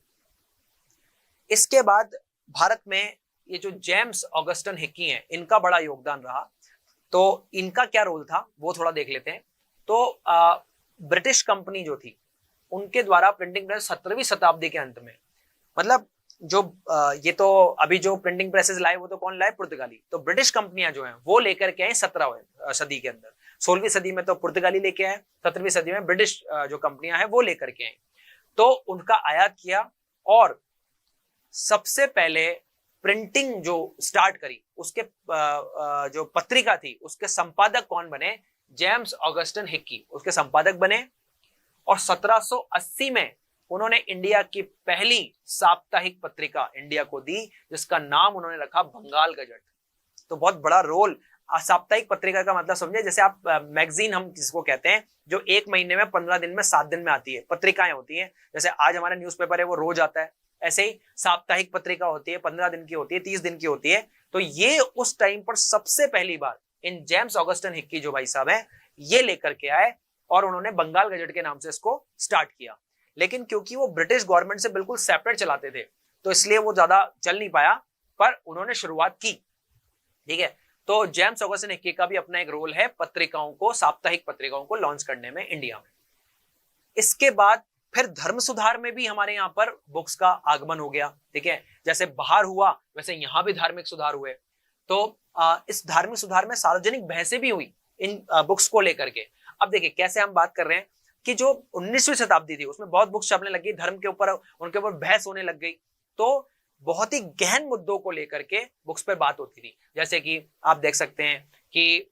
इसके बाद भारत में ये जो जेम्स ऑगस्टन हिक्की हैं, इनका बड़ा योगदान रहा। तो इनका क्या रोल था वो थोड़ा देख लेते हैं। तो ब्रिटिश कंपनी जो थी उनके द्वारा प्रिंटिंग प्रेस 17वीं शताब्दी के अंत में, मतलब जो ये तो अभी जो प्रिंटिंग प्रेसेस लाए वो तो कौन लाए? पुर्तगाली। तो ब्रिटिश कंपनियां जो हैं वो लेकर के आए 17वीं सदी के अंदर। 16वीं सदी में तो पुर्तगाली लेके आए, 17वीं सदी में ब्रिटिश जो कंपनियां हैं वो लेकर के आए। तो उनका आयात किया और सबसे पहले प्रिंटिंग जो स्टार्ट करी उसके जो पत्रिका थी उसके संपादक कौन बने? जेम्स ऑगस्टन हिक्की उसके संपादक बने। और 1780 में उन्होंने इंडिया की पहली साप्ताहिक पत्रिका इंडिया को दी, जिसका नाम उन्होंने रखा बंगाल गजट। तो बहुत बड़ा रोल। साप्ताहिक पत्रिका का मतलब समझे, जैसे आप मैगजीन हम जिसको कहते हैं, जो एक महीने में 15 दिन में 7 दिन में आती है, पत्रिकाएं होती हैं। जैसे आज हमारा न्यूज़पेपर है वो रोज आता है, ऐसे ही साप्ताहिक पत्रिका होती है, 15 दिन की होती है, 30 दिन की होती है। तो ये उस टाइम पर सबसे पहली बार इन जेम्स ऑगस्टन हिक्की जो भाई साहब हैं ये लेकर के आए और उन्होंने बंगाल गजट के नाम से इसको स्टार्ट किया। लेकिन क्योंकि वो ब्रिटिश गवर्नमेंट से बिल्कुल सेपरेट चलाते थे तो इसलिए वो ज्यादा चल नहीं पाया, पर उन्होंने शुरुआत की, ठीक है। तो जेम्स ऑगस्टन हिक्की का भी अपना एक रोल है पत्रिकाओं को, साप्ताहिक पत्रिकाओं को लॉन्च करने में इंडिया में। इसके बाद फिर धर्म सुधार में भी हमारे यहाँ पर बुक्स का आगमन हो गया, ठीक है। जैसे बाहर हुआ वैसे यहाँ भी धार्मिक सुधार हुए। तो इस धार्मिक सुधार में सार्वजनिक बहसें भी हुई इन बुक्स को लेकर के। अब देखिए कैसे हम बात कर रहे हैं कि जो 19वीं शताब्दी थी उसमें बहुत बुक्स छपने लगी, धर्म के ऊपर उनके ऊपर बहस होने लग गई। तो बहुत ही गहन मुद्दों को लेकर के बुक्स पर बात होती थी। जैसे कि आप देख सकते हैं कि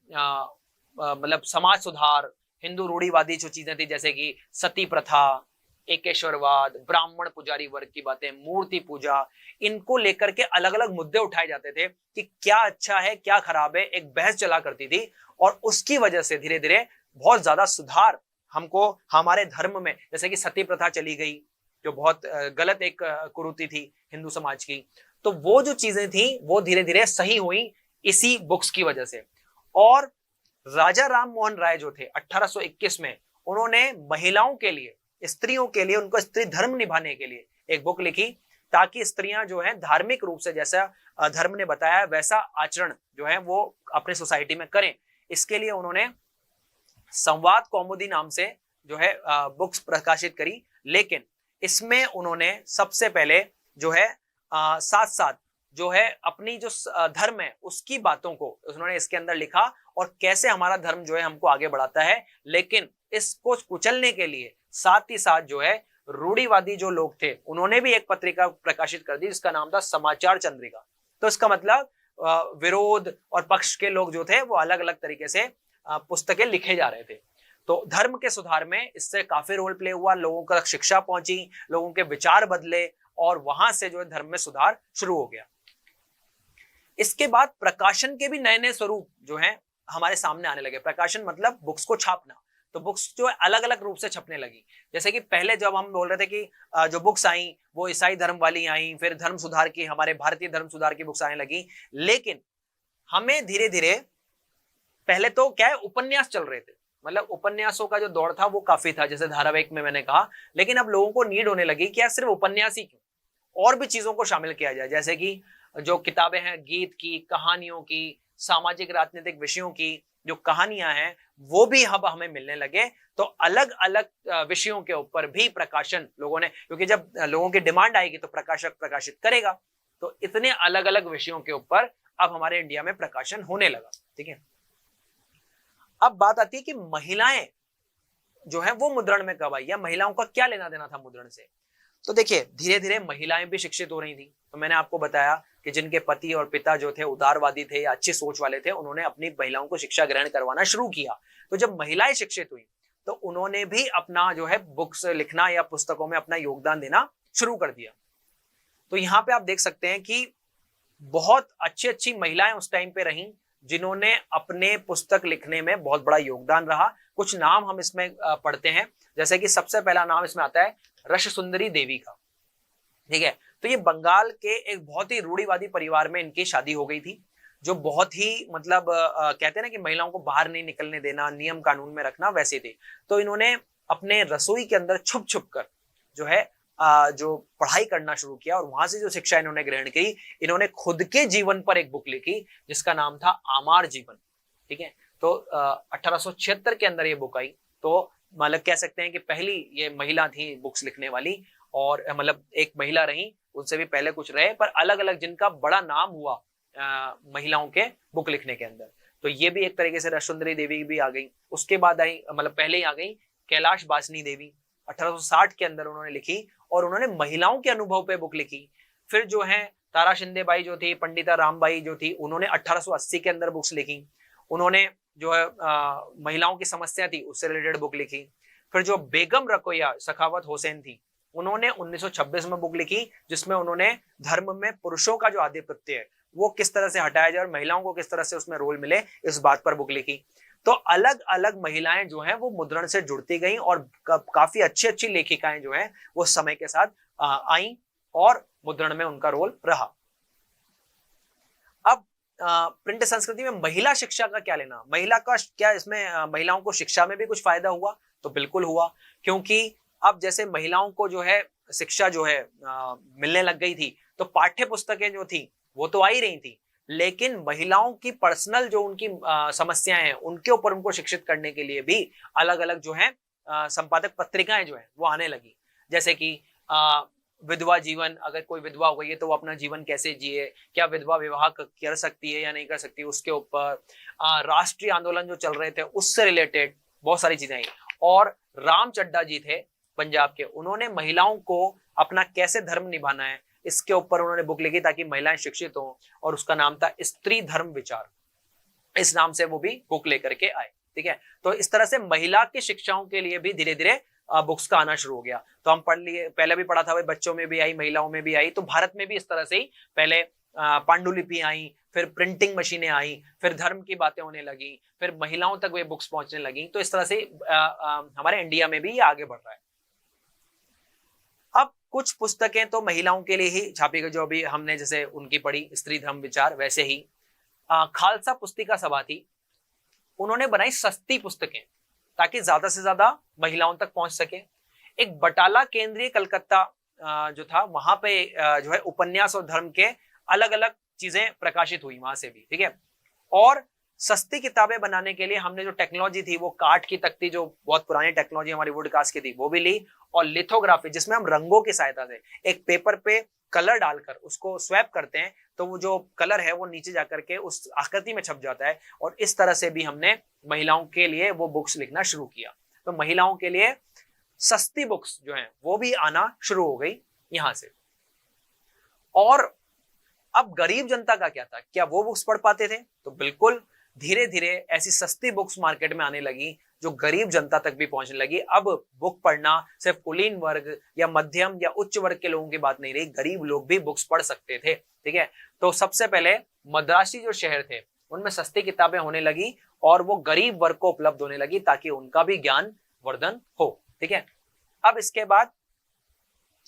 मतलब समाज सुधार, हिंदू रूढ़िवादी जो चीजें थी जैसे कि सती प्रथा, एकेश्वरवाद, ब्राह्मण पुजारी वर्ग की बातें, मूर्ति पूजा, इनको लेकर के अलग अलग मुद्दे उठाए जाते थे कि क्या अच्छा है क्या खराब है, एक बहस चला करती थी। और उसकी वजह से धीरे धीरे बहुत ज्यादा सुधार हमको हमारे धर्म में, जैसे कि सती प्रथा चली गई जो बहुत गलत एक कुरीति थी हिंदू समाज की। तो वो जो चीजें थी वो धीरे धीरे सही हुई इसी बुक्स की वजह से। और राजा राम मोहन राय जो थे 1821 में उन्होंने महिलाओं के लिए, स्त्रियों के लिए, उनको स्त्री धर्म निभाने के लिए एक बुक लिखी, ताकि स्त्रियां जो है धार्मिक रूप से जैसा धर्म ने बताया वैसा आचरण जो है वो अपने सोसाइटी में करें। इसके लिए उन्होंने संवाद कौमुदी नाम से जो है बुक्स प्रकाशित करी। लेकिन इसमें उन्होंने सबसे पहले जो है साथ साथ जो है अपनी जो धर्म है उसकी बातों को उन्होंने इसके अंदर लिखा और कैसे हमारा धर्म जो है हमको आगे बढ़ाता है। लेकिन इसको कुचलने के लिए साथ ही साथ जो है रूढ़िवादी जो लोग थे उन्होंने भी एक पत्रिका प्रकाशित कर दी जिसका नाम था समाचार चंद्रिका। तो इसका मतलब विरोध और पक्ष के लोग जो थे वो अलग अलग तरीके से पुस्तकें लिखे जा रहे थे। तो धर्म के सुधार में इससे काफी रोल प्ले हुआ, लोगों तक शिक्षा पहुंची, लोगों के विचार बदले और वहां से जो है धर्म में सुधार शुरू हो गया। इसके बाद प्रकाशन के भी नए नए स्वरूप जो है हमारे सामने आने लगे। प्रकाशन मतलब बुक्स को छापना। तो बुक्स जो है अलग अलग रूप से छपने लगी। जैसे कि पहले जब हम बोल रहे थे कि जो बुक्स आई वो ईसाई धर्म वाली आई, फिर धर्म सुधार की, हमारे भारतीय धर्म सुधार की बुक्स आने लगी। लेकिन हमें धीरे धीरे पहले तो क्या है उपन्यास चल रहे थे, मतलब उपन्यासों का जो दौर था वो काफी था, जैसे धारावाहिक में मैंने कहा। लेकिन अब लोगों को नीड होने लगी कि यार सिर्फ उपन्यास ही क्यों, और भी चीजों को शामिल किया जाए। जैसे कि जो किताबें हैं गीत की, कहानियों की, सामाजिक राजनीतिक विषयों की जो कहानियां हैं वो भी अब हमें मिलने लगे। तो अलग अलग विषयों के ऊपर भी प्रकाशन लोगों ने, क्योंकि जब लोगों की डिमांड आएगी तो प्रकाशक प्रकाशित करेगा। तो इतने अलग अलग विषयों के ऊपर अब हमारे इंडिया में प्रकाशन होने लगा। ठीक है, अब बात आती है कि महिलाएं जो है वो मुद्रण में कब आई, या महिलाओं का क्या लेना देना था मुद्रण से। तो देखिए धीरे धीरे महिलाएं भी शिक्षित हो रही थी। तो मैंने आपको बताया कि जिनके पति और पिता जो थे उदारवादी थे या अच्छी सोच वाले थे, उन्होंने अपनी महिलाओं को शिक्षा ग्रहण करवाना शुरू किया। तो जब महिलाएं शिक्षित हुई तो उन्होंने भी अपना जो है बुक्स लिखना या पुस्तकों में अपना योगदान देना शुरू कर दिया। तो यहाँ पे आप देख सकते हैं कि बहुत अच्छी अच्छी महिलाएं उस टाइम पे रहीं जिन्होंने अपने पुस्तक लिखने में बहुत बड़ा योगदान रहा। कुछ नाम हम इसमें पढ़ते हैं, जैसे कि सबसे पहला नाम इसमें आता है रस सुंदरी देवी का। ठीक है, तो ये बंगाल के एक बहुत ही रूढ़िवादी परिवार में इनकी शादी हो गई थी, जो बहुत ही मतलब कहते हैं ना कि महिलाओं को बाहर नहीं निकलने देना, नियम कानून में रखना, वैसे थे। तो इन्होंने अपने रसोई के अंदर छुप छुप कर जो है जो पढ़ाई करना शुरू किया और वहां से जो शिक्षा इन्होंने ग्रहण की, इन्होंने खुद के जीवन पर एक बुक लिखी जिसका नाम था आमार जीवन। ठीक है, तो 1876 के अंदर ये बुक आई। तो मतलब कह सकते हैं कि पहली ये महिला थी बुक्स लिखने वाली, और मतलब एक महिला रही, उनसे भी पहले कुछ रहे, पर अलग अलग जिनका बड़ा नाम हुआ महिलाओं के बुक लिखने के अंदर। तो ये भी एक तरीके से रसुंदरी देवी भी आ गई। उसके बाद आई, मतलब पहले ही आ गई कैलाश बासनी देवी, 1860 के अंदर उन्होंने लिखी और उन्होंने महिलाओं के अनुभव पे बुक लिखी। फिर जो है तारा शिंदे बाई जो थी, पंडिता रामबाई जो थी, उन्होंने 1880 के अंदर बुक्स लिखी। उन्होंने जो है महिलाओं की समस्या थी उससे रिलेटेड बुक लिखी। फिर जो बेगम रकोया सखावत हुसैन थी, उन्होंने 1926 में बुक लिखी जिसमें उन्होंने धर्म में पुरुषों का जो आधिपत्य है वो किस तरह से हटाया जाए और महिलाओं को किस तरह से उसमें रोल मिले, इस बात पर बुक लिखी। तो अलग अलग महिलाएं जो हैं वो मुद्रण से जुड़ती गईं और काफी अच्छी अच्छी लेखिकाएं जो हैं वो समय के साथ आई और मुद्रण में उनका रोल रहा। अब प्रिंट संस्कृति में महिला शिक्षा का क्या लेना, महिला का क्या इसमें महिलाओं को शिक्षा में भी कुछ फायदा हुआ? तो बिल्कुल हुआ, क्योंकि अब जैसे महिलाओं को जो है शिक्षा जो है मिलने लग गई थी, तो पाठ्य पुस्तकें जो थी वो तो आ ही रही थी, लेकिन महिलाओं की पर्सनल जो उनकी समस्याएं हैं उनके ऊपर उनको शिक्षित करने के लिए भी अलग अलग जो है संपादक पत्रिकाएं जो है वो आने लगी। जैसे कि विधवा जीवन, अगर कोई विधवा हो गई है तो वो अपना जीवन कैसे जिए, क्या विधवा विवाह कर सकती है या नहीं कर सकती, उसके ऊपर राष्ट्रीय आंदोलन जो चल रहे थे उससे रिलेटेड बहुत सारी चीजें आई। और राम चड्ढा जी थे पंजाब के, उन्होंने महिलाओं को अपना कैसे धर्म निभाना है इसके ऊपर उन्होंने बुक लिखी ताकि महिलाएं शिक्षित हों, और उसका नाम था स्त्री धर्म विचार। इस नाम से वो भी बुक लेकर के आए। ठीक है, तो इस तरह से महिला की शिक्षाओं के लिए भी धीरे धीरे बुक्स का आना शुरू हो गया। तो हम पढ़ लिए, पहले भी पढ़ा था, भाई बच्चों में भी आई, महिलाओं में भी आई। तो भारत में भी इस तरह से ही पहले पांडुलिपि आई, फिर प्रिंटिंग मशीनें आई, फिर धर्म की बातें होने लगी, फिर महिलाओं तक वे बुक्स पहुंचने लगी। तो इस तरह से हमारे इंडिया में भी ये आगे बढ़ रहा है। अब कुछ पुस्तकें तो महिलाओं के लिए ही छापी गई, जो अभी हमने जैसे उनकी पढ़ी स्त्री धर्म विचार, वैसे ही खालसा पुस्तिका सभा थी, उन्होंने बनाई सस्ती पुस्तकें ताकि ज्यादा से ज्यादा महिलाओं तक पहुंच सके। एक बटाला केंद्रीय कलकत्ता जो था, वहां पे जो है उपन्यास और धर्म के अलग अलग चीजें प्रकाशित हुई वहां से भी। ठीक है, और सस्ती किताबें बनाने के लिए हमने जो टेक्नोलॉजी थी वो काठ की तख्ती, जो बहुत पुरानी टेक्नोलॉजी हमारी वुड कास्ट की थी, वो भी ली, और लिथोग्राफी जिसमें हम रंगों की सहायता से एक पेपर पे कलर डालकर उसको स्वैप करते हैं तो वो जो कलर है वो नीचे जाकर के उस आकृति में छप जाता है। और इस तरह से भी हमने महिलाओं के लिए वो बुक्स लिखना शुरू किया। तो महिलाओं के लिए सस्ती बुक्स जो हैं वो भी आना शुरू हो गई यहां से। और अब गरीब जनता का क्या था, क्या वो बुक्स पढ़ पाते थे? तो बिल्कुल, धीरे धीरे ऐसी सस्ती बुक्स मार्केट में आने लगी जो गरीब जनता तक भी पहुंचने लगी। अब बुक पढ़ना सिर्फ कुलीन वर्ग या मध्यम या उच्च वर्ग के लोगों की बात नहीं रही, गरीब लोग भी बुक्स पढ़ सकते थे। ठीक है, तो सबसे पहले मद्रासी जो शहर थे उनमें सस्ती किताबें होने लगी और वो गरीब वर्ग को उपलब्ध होने लगी ताकि उनका भी ज्ञान वर्धन हो। ठीक है, अब इसके बाद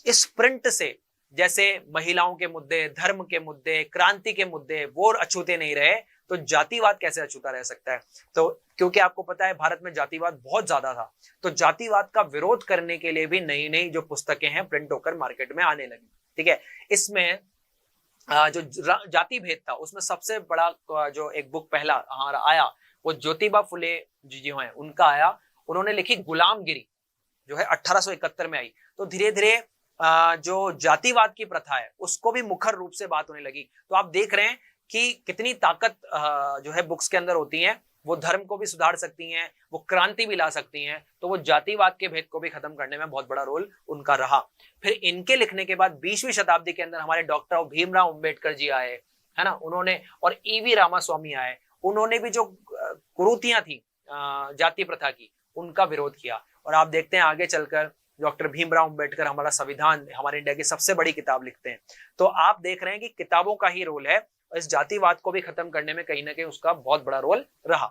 इस प्रिंट से जैसे महिलाओं के मुद्दे, धर्म के मुद्दे, क्रांति के मुद्दे वो अछूते नहीं रहे, तो जातिवाद कैसे अछूता रह सकता है? तो क्योंकि आपको पता है भारत में जातिवाद बहुत ज्यादा था, तो जातिवाद का विरोध करने के लिए भी नई नई जो पुस्तकें हैं प्रिंट होकर मार्केट में आने लगी। ठीक है, इसमें जो जाति भेद था उसमें सबसे बड़ा जो एक बुक पहला आया वो ज्योतिबा फुले जी हैं उनका आया। उन्होंने लिखी गुलामगिरी जो है 1871 में आई। तो धीरे धीरे जो जातिवाद की प्रथा है उसको भी मुखर रूप से बात होने लगी। तो आप देख रहे हैं कि कितनी ताकत जो है बुक्स के अंदर होती है, वो धर्म को भी सुधार सकती हैं, वो क्रांति भी ला सकती हैं। तो वो जातिवाद के भेद को भी खत्म करने में बहुत बड़ा रोल उनका रहा। फिर इनके लिखने के बाद 20वीं शताब्दी के अंदर हमारे डॉक्टर भीमराव अंबेडकर जी आए, है ना, उन्होंने, और ईवी रामास्वामी आए, उन्होंने भी जो कुरीतियां थी जाति प्रथा की उनका विरोध किया। और आप देखते हैं आगे चलकर डॉक्टर भीमराव अंबेडकर हमारा संविधान, हमारे इंडिया की सबसे बड़ी किताब लिखते हैं। तो आप देख रहे हैं कि किताबों का ही रोल है और इस जातिवाद को भी खत्म करने में कहीं ना कहीं उसका बहुत बड़ा रोल रहा।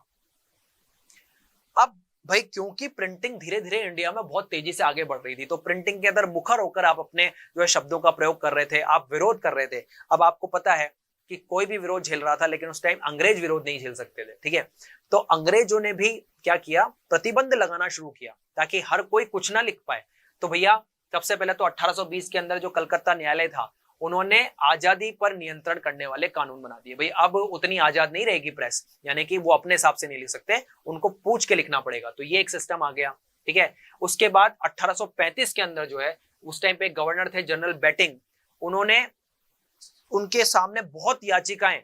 अब भाई क्योंकि प्रिंटिंग धीरे धीरे इंडिया में बहुत तेजी से आगे बढ़ रही थी, तो प्रिंटिंग के अंदर मुखर होकर आप अपने जो है शब्दों का प्रयोग कर रहे थे, आप विरोध कर रहे थे। अब आपको पता है कि कोई भी विरोध झेल रहा था, लेकिन उस टाइम अंग्रेज विरोध नहीं झेल सकते थे। ठीक है, तो अंग्रेजों ने भी क्या किया, प्रतिबंध लगाना शुरू किया ताकि हर कोई कुछ ना लिख पाए। तो भैया सबसे पहले तो 1820 के अंदर जो कलकत्ता न्यायालय था उन्होंने आजादी पर नियंत्रण करने वाले कानून बना दिए। भाई अब उतनी आजाद नहीं रहेगी प्रेस, यानी कि वो अपने हिसाब से नहीं लिख सकते, उनको पूछ के लिखना पड़ेगा। तो ये एक सिस्टम आ गया। ठीक है, उसके बाद 1835 के अंदर जो है उस टाइम पे गवर्नर थे जनरल बेटिंग, उन्होंने, उनके सामने बहुत याचिकाएं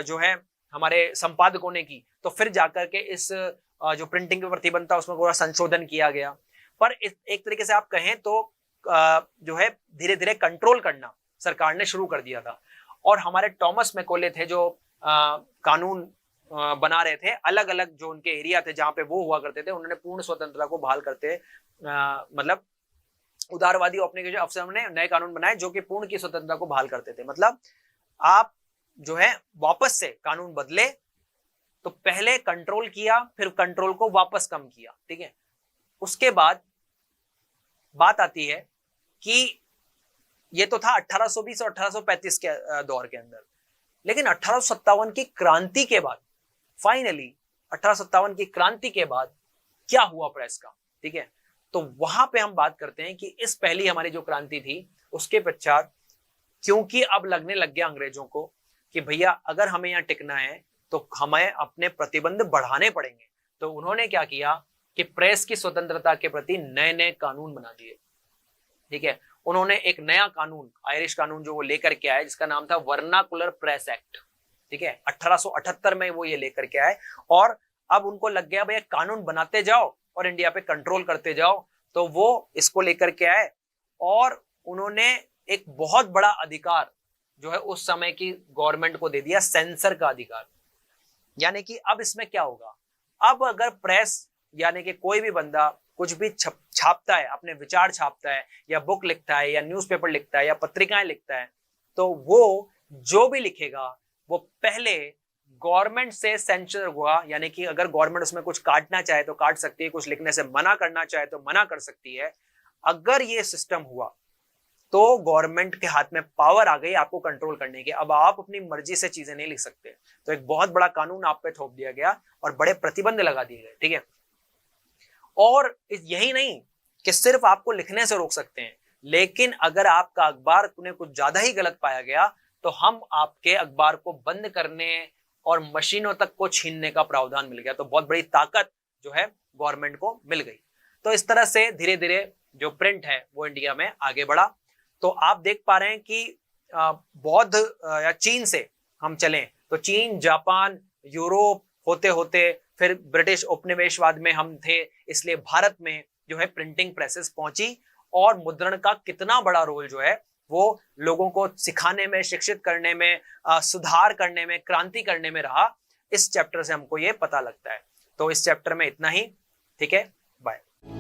जो है हमारे संपादकों ने की, तो फिर जाकर के इस जो प्रिंटिंग पे प्रतिबंध था उसमें पूरा संशोधन किया गया। पर एक तरीके से आप कहें तो जो है धीरे धीरे कंट्रोल करना सरकार ने शुरू कर दिया था। और हमारे टॉमस मैकोले थे जो कानून बना रहे थे, अलग अलग जो उनके एरिया थे जहां पे वो हुआ करते थे, उन्होंने पूर्ण स्वतंत्रता को बहाल करते मतलब उदारवादी औपनिवेशिक अफसरों ने नए कानून बनाए जो कि पूर्ण की स्वतंत्रता को बहाल करते थे। मतलब आप जो है वापस से कानून बदले, तो पहले कंट्रोल किया, फिर कंट्रोल को वापस कम किया। ठीक है, उसके बाद बात आती है कि ये तो था 1820 और 1835 के दौर के अंदर, लेकिन 1857 की क्रांति के बाद, फाइनली 1857 की क्रांति के बाद क्या हुआ प्रेस का। ठीक है, तो वहां पे हम बात करते हैं कि इस पहली हमारी जो क्रांति थी उसके पश्चात, क्योंकि अब लगने लग गया अंग्रेजों को कि भैया अगर हमें यहाँ टिकना है तो हमें अपने प्रतिबंध बढ़ाने पड़ेंगे, तो उन्होंने क्या किया कि प्रेस की स्वतंत्रता के प्रति नए नए कानून बना दिए। ठीक है, उन्होंने एक नया कानून, आयरिश कानून जो वो लेकर के आए, जिसका नाम था वर्नाकुलर प्रेस एक्ट। ठीक है, 1878 में वो ये लेकर के आए और अब उनको लग गया भैया कानून बनाते जाओ और इंडिया पे कंट्रोल करते जाओ। तो वो इसको लेकर के आए और उन्होंने एक बहुत बड़ा अधिकार जो है उस समय की गवर्नमेंट को दे दिया, सेंसर का अधिकार। यानी कि अब इसमें क्या होगा, अब अगर प्रेस यानी कि कोई भी बंदा कुछ भी छापता है, अपने विचार छापता है या बुक लिखता है या न्यूज़पेपर लिखता है या पत्रिकाएं लिखता है, तो वो जो भी लिखेगा वो पहले गवर्नमेंट से सेंसर हुआ। यानी कि अगर गवर्नमेंट उसमें कुछ काटना चाहे तो काट सकती है, कुछ लिखने से मना करना चाहे तो मना कर सकती है। अगर ये सिस्टम हुआ तो गवर्नमेंट के हाथ में पावर आ गई आपको कंट्रोल करने की। अब आप अपनी मर्जी से चीजें नहीं लिख सकते। तो एक बहुत बड़ा कानून आप पे थोप दिया गया और बड़े प्रतिबंध लगा दिए गए। ठीक है, और यही नहीं कि सिर्फ आपको लिखने से रोक सकते हैं, लेकिन अगर आपका अखबार ने कुछ ज्यादा ही गलत पाया गया तो हम आपके अखबार को बंद करने और मशीनों तक को छीनने का प्रावधान मिल गया। तो बहुत बड़ी ताकत जो है गवर्नमेंट को मिल गई। तो इस तरह से धीरे धीरे जो प्रिंट है वो इंडिया में आगे बढ़ा। तो आप देख पा रहे हैं कि बौद्ध या चीन से हम चलें तो चीन, जापान, यूरोप होते होते फिर ब्रिटिश उपनिवेशवाद में हम थे, इसलिए भारत में जो है प्रिंटिंग प्रेसेस पहुंची और मुद्रण का कितना बड़ा रोल जो है वो लोगों को सिखाने में, शिक्षित करने में, सुधार करने में, क्रांति करने में रहा। इस चैप्टर से हमको ये पता लगता है। तो इस चैप्टर में इतना ही। ठीक है, बाय।